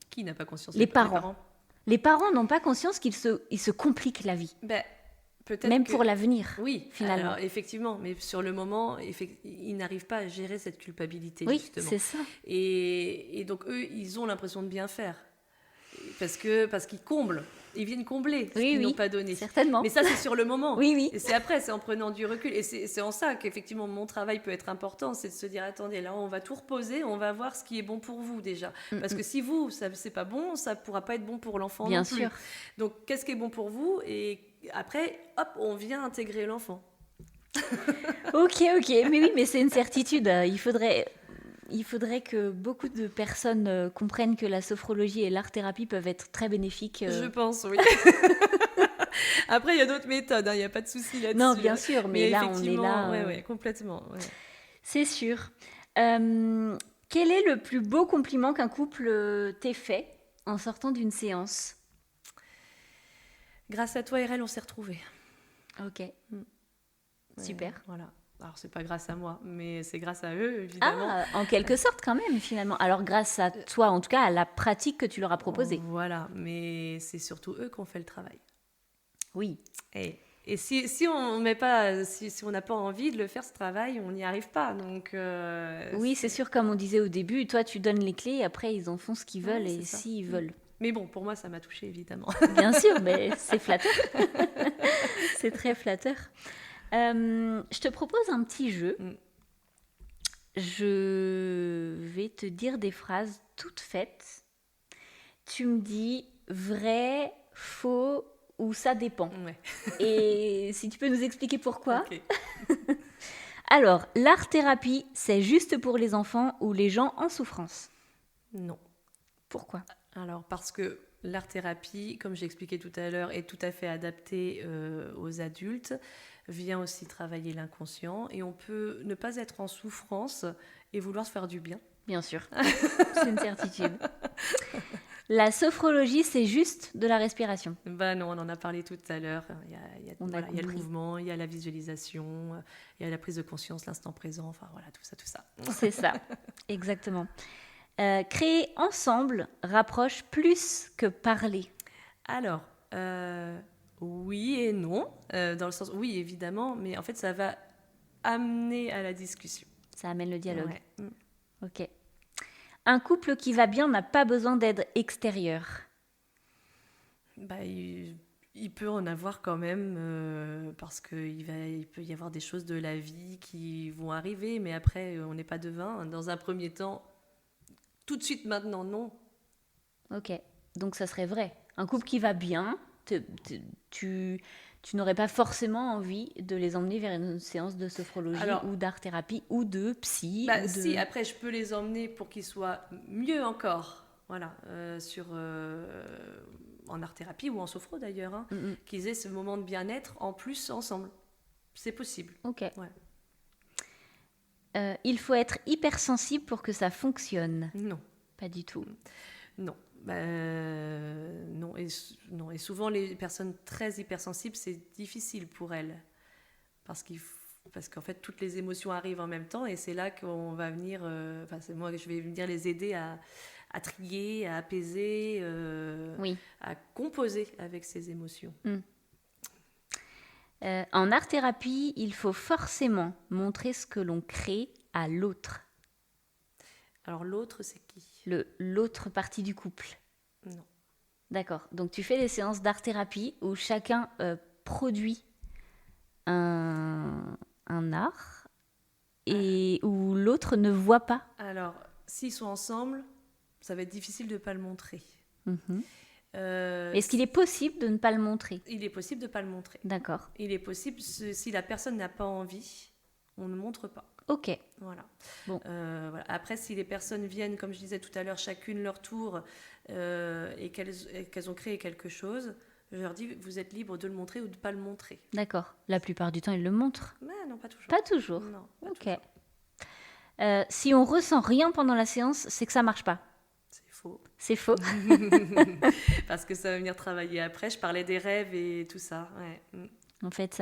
Qui n'a pas conscience? Les parents. Les parents n'ont pas conscience qu'ils se compliquent la vie. Peut-être même pour l'avenir, oui, finalement. Alors, effectivement, mais sur le moment, ils n'arrivent pas à gérer cette culpabilité, oui, justement. Oui, c'est ça. Et donc, eux, ils ont l'impression de bien faire. Parce qu'ils comblent. Ils viennent combler ce qu'ils n'ont pas donné. Certainement. Mais ça, c'est sur le moment. Oui. Et c'est après, c'est en prenant du recul. Et c'est en ça qu'effectivement, mon travail peut être important. C'est de se dire, attendez, là, on va tout reposer. On va voir ce qui est bon pour vous, déjà. Parce que si vous, ça c'est pas bon, ça ne pourra pas être bon pour l'enfant non plus. Bien sûr. Donc, qu'est-ce qui est bon pour vous? Et après, hop, on vient intégrer l'enfant. Ok. Mais oui, mais c'est une certitude. Il faudrait que beaucoup de personnes comprennent que la sophrologie et l'art-thérapie peuvent être très bénéfiques. Je pense, oui. Après, il y a d'autres méthodes, il n'y a pas de souci là-dessus. Non, bien sûr, mais là, on est là. Oui, complètement. Ouais. C'est sûr. Quel est le plus beau compliment qu'un couple t'ait fait en sortant d'une séance? Grâce à toi, RL, on s'est retrouvés. Ok. Super. Voilà. Alors, c'est pas grâce à moi, mais c'est grâce à eux, évidemment. Ah, en quelque sorte, quand même, finalement. Alors, grâce à toi, en tout cas, à la pratique que tu leur as proposée. Voilà, mais c'est surtout eux qui ont fait le travail. Oui. Et si on met pas, si on n'a pas envie de le faire, ce travail, on n'y arrive pas. Donc, oui, c'est sûr, comme on disait au début, toi tu donnes les clés, après ils en font ce qu'ils veulent et c'est ça. s'ils veulent. Mais bon, pour moi, ça m'a touchée, évidemment. Bien sûr, mais c'est flatteur. C'est très flatteur. Je te propose un petit jeu. Je vais te dire des phrases toutes faites. Tu me dis vrai, faux ou ça dépend. Ouais. Et si tu peux nous expliquer pourquoi. Ok. Alors, l'art-thérapie, c'est juste pour les enfants ou les gens en souffrance? Non. Pourquoi? Alors, parce que l'art-thérapie, comme j'ai expliqué tout à l'heure, est tout à fait adaptée aux adultes, vient aussi travailler l'inconscient, et on peut ne pas être en souffrance et vouloir se faire du bien. Bien sûr, c'est une certitude. La sophrologie, c'est juste de la respiration. Ben non, on en a parlé tout à l'heure. Il y a le mouvement, il y a la visualisation, il y a la prise de conscience, l'instant présent, enfin voilà, tout ça. C'est ça, exactement. Créer ensemble rapproche plus que parler. Alors, oui et non, dans le sens, oui évidemment, mais en fait ça va amener à la discussion. Ça amène le dialogue. Ouais. Ok. Un couple qui va bien n'a pas besoin d'aide extérieure. Bah, il peut en avoir quand même, parce qu'il peut y avoir des choses de la vie qui vont arriver, mais après, on n'est pas devin. Dans un premier temps, tout de suite maintenant, non. Ok, donc ça serait vrai. Un couple qui va bien, tu n'aurais pas forcément envie de les emmener vers une séance de sophrologie ou d'art-thérapie ou de psy. Si, après, je peux les emmener pour qu'ils soient mieux encore, voilà, en art-thérapie ou en sophro d'ailleurs, hein, qu'ils aient ce moment de bien-être en plus ensemble. C'est possible. Ok. Ouais. Il faut être hypersensible pour que ça fonctionne. Non. Pas du tout. Non. Non. Et souvent, les personnes très hypersensibles, c'est difficile pour elles. Parce qu'en fait, toutes les émotions arrivent en même temps, et c'est là qu'on va venir... c'est moi que je vais venir les aider à trier, à apaiser, à composer avec ces émotions. En art-thérapie, il faut forcément montrer ce que l'on crée à l'autre. Alors l'autre, c'est qui? L'autre partie du couple. Non. D'accord. Donc tu fais des séances d'art-thérapie où chacun produit un art et où l'autre ne voit pas. Alors, s'ils sont ensemble, ça va être difficile de ne pas le montrer. Est-ce qu'il est possible de ne pas le montrer? Il est possible de ne pas le montrer. D'accord. Il est possible, si la personne n'a pas envie, on ne montre pas. Ok. Voilà. Bon. Voilà. Après, si les personnes viennent, comme je disais tout à l'heure, chacune leur tour, et qu'elles ont créé quelque chose, je leur dis, vous êtes libre de le montrer ou de ne pas le montrer. D'accord. La plupart du temps, ils le montrent? Mais non, pas toujours. Pas toujours? Non, pas ok. toujours. Si on ressent rien pendant la séance, c'est que ça marche pas. C'est faux. C'est faux. Parce que ça va venir travailler après. Je parlais des rêves et tout ça. Ouais. En fait,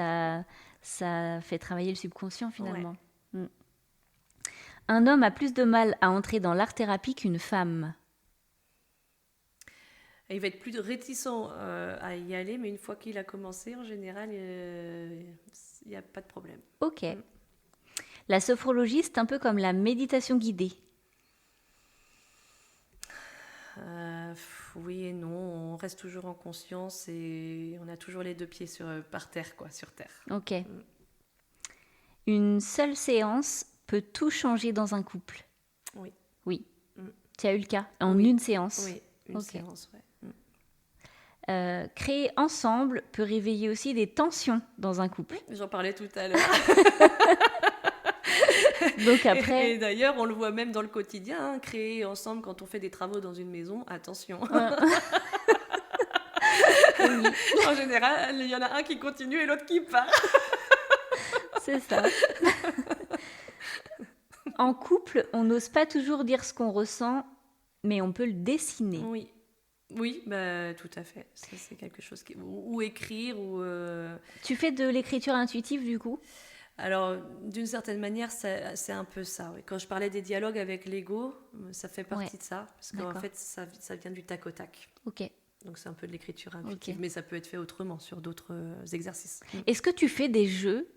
ça fait travailler le subconscient finalement. Ouais. Un homme a plus de mal à entrer dans l'art-thérapie qu'une femme. Il va être plus réticent à y aller, mais une fois qu'il a commencé, en général, il n'y a pas de problème. Ok. La sophrologie, c'est un peu comme la méditation guidée. Oui et non, on reste toujours en conscience et on a toujours les deux pieds par terre, sur terre. Ok. Une seule séance peut tout changer dans un couple. Oui. Oui. Tu as eu le cas en une séance. Oui, une séance, ouais. Créer ensemble peut réveiller aussi des tensions dans un couple. J'en parlais tout à l'heure. Donc après... Et d'ailleurs, on le voit même dans le quotidien, hein, créer ensemble quand on fait des travaux dans une maison, attention. En général, il y en a un qui continue et l'autre qui part. C'est ça. En couple, on n'ose pas toujours dire ce qu'on ressent, mais on peut le dessiner. Oui, tout à fait. Ça, c'est quelque chose ou écrire ou. Tu fais de l'écriture intuitive du coup? Alors, d'une certaine manière, c'est un peu ça. Oui. Quand je parlais des dialogues avec l'ego, ça fait partie de ça, parce qu'en fait, ça vient du tac au tac. Ok. Donc c'est un peu de l'écriture intuitive, mais ça peut être fait autrement sur d'autres exercices. Est-ce que tu fais des jeux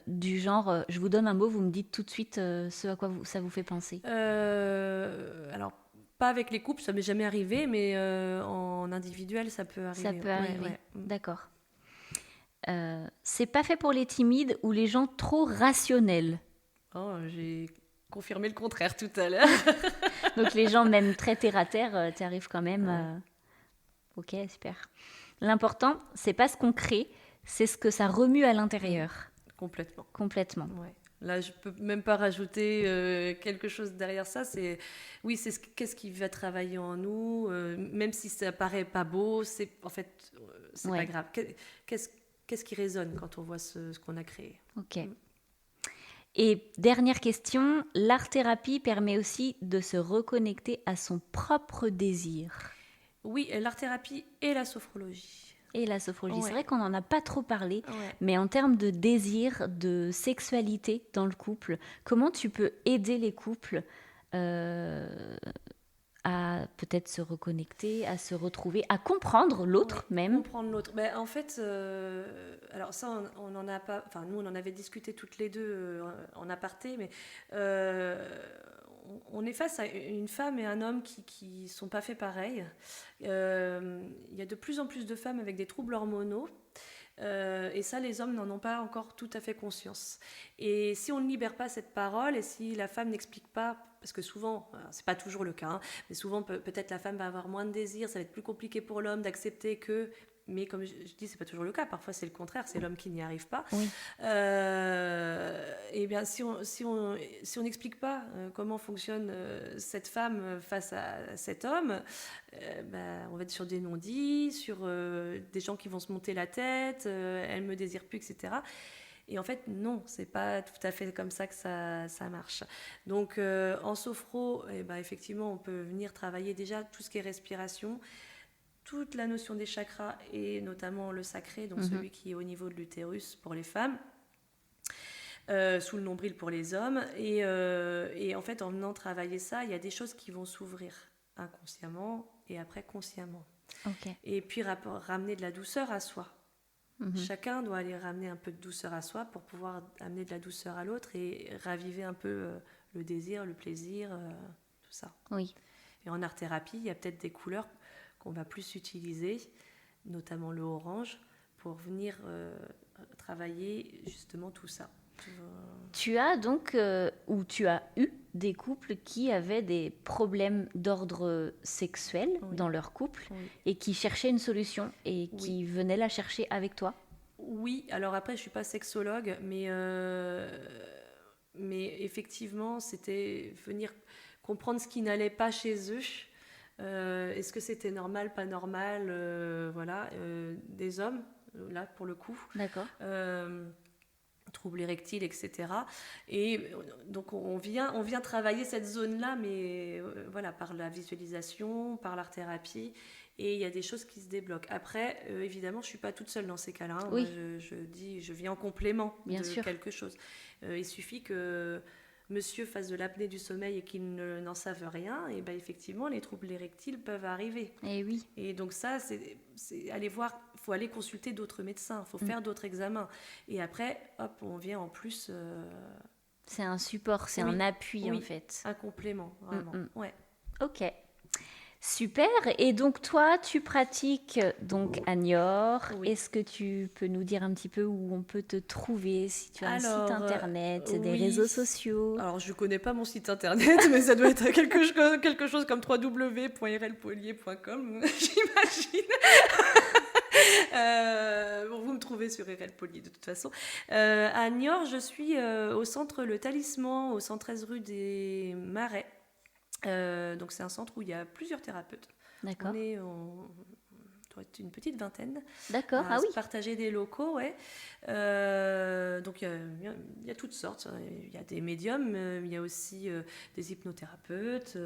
du genre, je vous donne un mot, vous me dites tout de suite ce à quoi ça vous fait penser? Alors, pas avec les couples, ça m'est jamais arrivé, mais en individuel, ça peut arriver. Ça peut arriver, ouais. d'accord. C'est pas fait pour les timides ou les gens trop rationnels. Oh, j'ai confirmé le contraire tout à l'heure. Donc les gens même très terre à terre, tu arrives quand même. Ok, super. L'important, c'est pas ce qu'on crée, c'est ce que ça remue à l'intérieur. Complètement. Ouais. Là, je peux même pas rajouter quelque chose derrière ça. Qu'est-ce qui va travailler en nous, même si ça paraît pas beau, c'est pas grave. Qu'est-ce qui résonne quand on voit ce qu'on a créé? Ok. Et dernière question, l'art-thérapie permet aussi de se reconnecter à son propre désir. Oui, l'art-thérapie et la sophrologie. Ouais. C'est vrai qu'on n'en a pas trop parlé, mais en termes de désir, de sexualité dans le couple, comment tu peux aider les couples à peut-être se reconnecter, à se retrouver, à comprendre l'autre même? Comprendre l'autre. En fait, alors ça, on n'en a pas... Enfin, nous, on en avait discuté toutes les deux en aparté, mais on est face à une femme et un homme qui ne sont pas faits pareil. Il y a de plus en plus de femmes avec des troubles hormonaux. Et ça, les hommes n'en ont pas encore tout à fait conscience. Et si on ne libère pas cette parole, et si la femme n'explique pas, parce que souvent, c'est pas toujours le cas, mais souvent peut-être la femme va avoir moins de désir, ça va être plus compliqué pour l'homme d'accepter que... Mais comme je dis, c'est pas toujours le cas. Parfois, c'est le contraire, c'est l'homme qui n'y arrive pas. Oui. Et bien, si on n'explique pas comment fonctionne cette femme face à cet homme, on va être sur des non-dits, sur des gens qui vont se monter la tête, elle me désire plus, etc. Et en fait, non, c'est pas tout à fait comme ça que ça marche. Donc, en sophro, effectivement, on peut venir travailler déjà tout ce qui est respiration, toute la notion des chakras et notamment le sacré, donc celui qui est au niveau de l'utérus pour les femmes, sous le nombril pour les hommes. Et en fait, en venant travailler ça, il y a des choses qui vont s'ouvrir inconsciemment et après consciemment. Okay. Et puis ramener de la douceur à soi. Chacun doit aller ramener un peu de douceur à soi pour pouvoir amener de la douceur à l'autre et raviver un peu le désir, le plaisir, tout ça. Oui. Et en art-thérapie, il y a peut-être des couleurs qu'on va plus utiliser, notamment le orange, pour venir travailler justement tout ça. Tu as donc, ou tu as eu des couples qui avaient des problèmes d'ordre sexuel dans leur couple et qui cherchaient une solution et qui venaient la chercher avec toi? Oui, alors après je ne suis pas sexologue, mais effectivement c'était venir comprendre ce qui n'allait pas chez eux. Est-ce que c'était normal, pas normal, des hommes, là pour le coup. D'accord. Troubles érectiles, etc. Et donc on vient travailler cette zone-là, mais par la visualisation, par l'art-thérapie, et il y a des choses qui se débloquent. Après, évidemment, je ne suis pas toute seule dans ces cas-là. Hein. Oui. Moi, je viens en complément Bien de sûr. quelque chose. Il suffit que monsieur fasse de l'apnée du sommeil et qu'il n'en savent rien, et effectivement, les troubles érectiles peuvent arriver. Et oui. Et donc ça, c'est aller voir, il faut aller consulter d'autres médecins, il faut faire d'autres examens. Et après, hop, on vient en plus... C'est un support, c'est un appui en fait. Un complément, vraiment. Ouais. Ok. Super. Et donc toi, tu pratiques donc à Niort. Oui. Est-ce que tu peux nous dire un petit peu où on peut te trouver, si tu as un site internet, des réseaux sociaux? Alors je connais pas mon site internet, mais ça doit être quelque chose comme www.irelpolier.com, j'imagine. Vous me trouvez sur RL Polier de toute façon. À Niort, je suis au centre Le Talisman, au 113 rue des Marais. Donc c'est un centre où il y a plusieurs thérapeutes. D'accord. On doit être une petite vingtaine. D'accord, Partager des locaux, ouais. Donc il y a toutes sortes. Il y a des médiums, il y a aussi des hypnothérapeutes.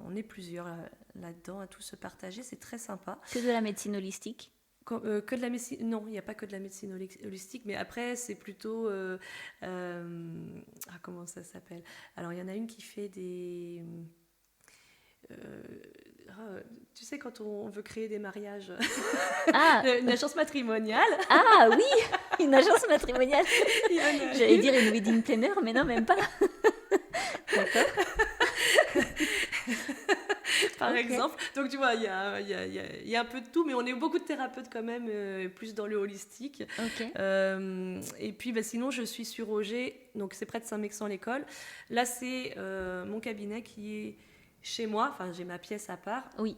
On est plusieurs là-dedans à tout se partager. C'est très sympa. Que de la médecine holistique? Que de la médecine, non, il n'y a pas que de la médecine holistique, mais après c'est plutôt comment ça s'appelle? Alors il y en a une qui fait des tu sais, quand on veut créer des mariages, Ah, une agence matrimoniale. ah oui, une agence matrimoniale. Il y en a J'allais une. dire une wedding planner, mais non, même pas. D'accord. Par Ok. exemple. Donc, tu vois, il y a un peu de tout, mais on est beaucoup de thérapeutes quand même, plus dans le holistique. Ok. Et puis, bah, sinon, je suis sur Auger, donc c'est près de Saint-Mexan-l'École. Là, c'est mon cabinet qui est chez moi, enfin, j'ai ma pièce à part. Oui.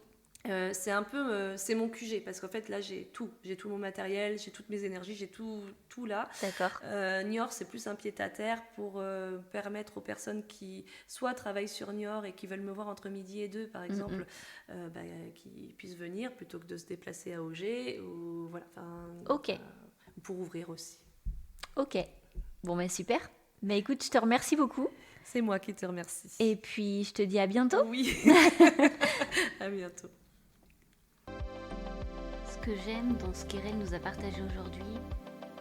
C'est un peu, c'est mon QG, parce qu'en fait, là, j'ai tout mon matériel, j'ai toutes mes énergies, j'ai tout là. D'accord. Niort, c'est plus un pied-à-terre pour permettre aux personnes qui soit travaillent sur Niort et qui veulent me voir entre midi et 2, par exemple, qui puissent venir plutôt que de se déplacer à Auger, ou voilà, Ok. pour ouvrir aussi. Ok. Bon, ben super. Mais écoute, je te remercie beaucoup. C'est moi qui te remercie. Et puis, je te dis à bientôt. Oui. À bientôt. Ce que j'aime dans ce qu'Erel nous a partagé aujourd'hui,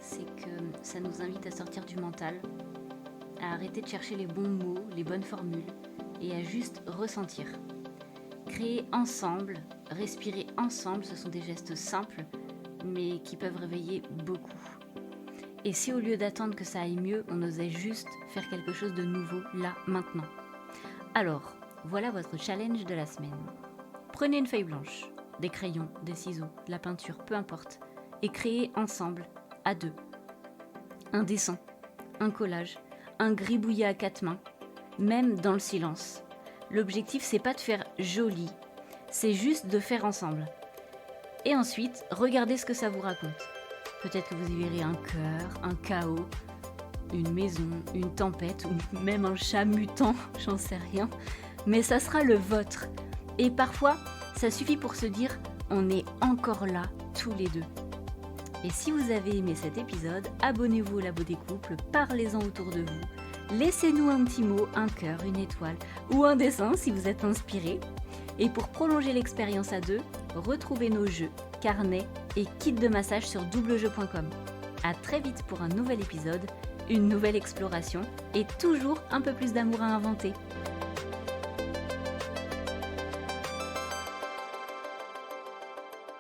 c'est que ça nous invite à sortir du mental, à arrêter de chercher les bons mots, les bonnes formules, et à juste ressentir. Créer ensemble, respirer ensemble, ce sont des gestes simples, mais qui peuvent réveiller beaucoup. Et si au lieu d'attendre que ça aille mieux, on osait juste faire quelque chose de nouveau, là, maintenant. Alors, voilà votre challenge de la semaine. Prenez une feuille blanche, des crayons, des ciseaux, de la peinture, peu importe, et créez ensemble, à deux. Un dessin, un collage, un gribouillis à 4 mains, même dans le silence. L'objectif, c'est pas de faire joli, c'est juste de faire ensemble. Et ensuite, regardez ce que ça vous raconte. Peut-être que vous y verrez un cœur, un chaos, une maison, une tempête, ou même un chat mutant, j'en sais rien. Mais ça sera le vôtre. Et parfois, ça suffit pour se dire « on est encore là, tous les deux ». Et si vous avez aimé cet épisode, abonnez-vous au Labo des Couples, parlez-en autour de vous. Laissez-nous un petit mot, un cœur, une étoile ou un dessin si vous êtes inspiré. Et pour prolonger l'expérience à deux, retrouvez nos jeux, carnets et kits de massage sur doublejeu.com. À très vite pour un nouvel épisode, une nouvelle exploration et toujours un peu plus d'amour à inventer.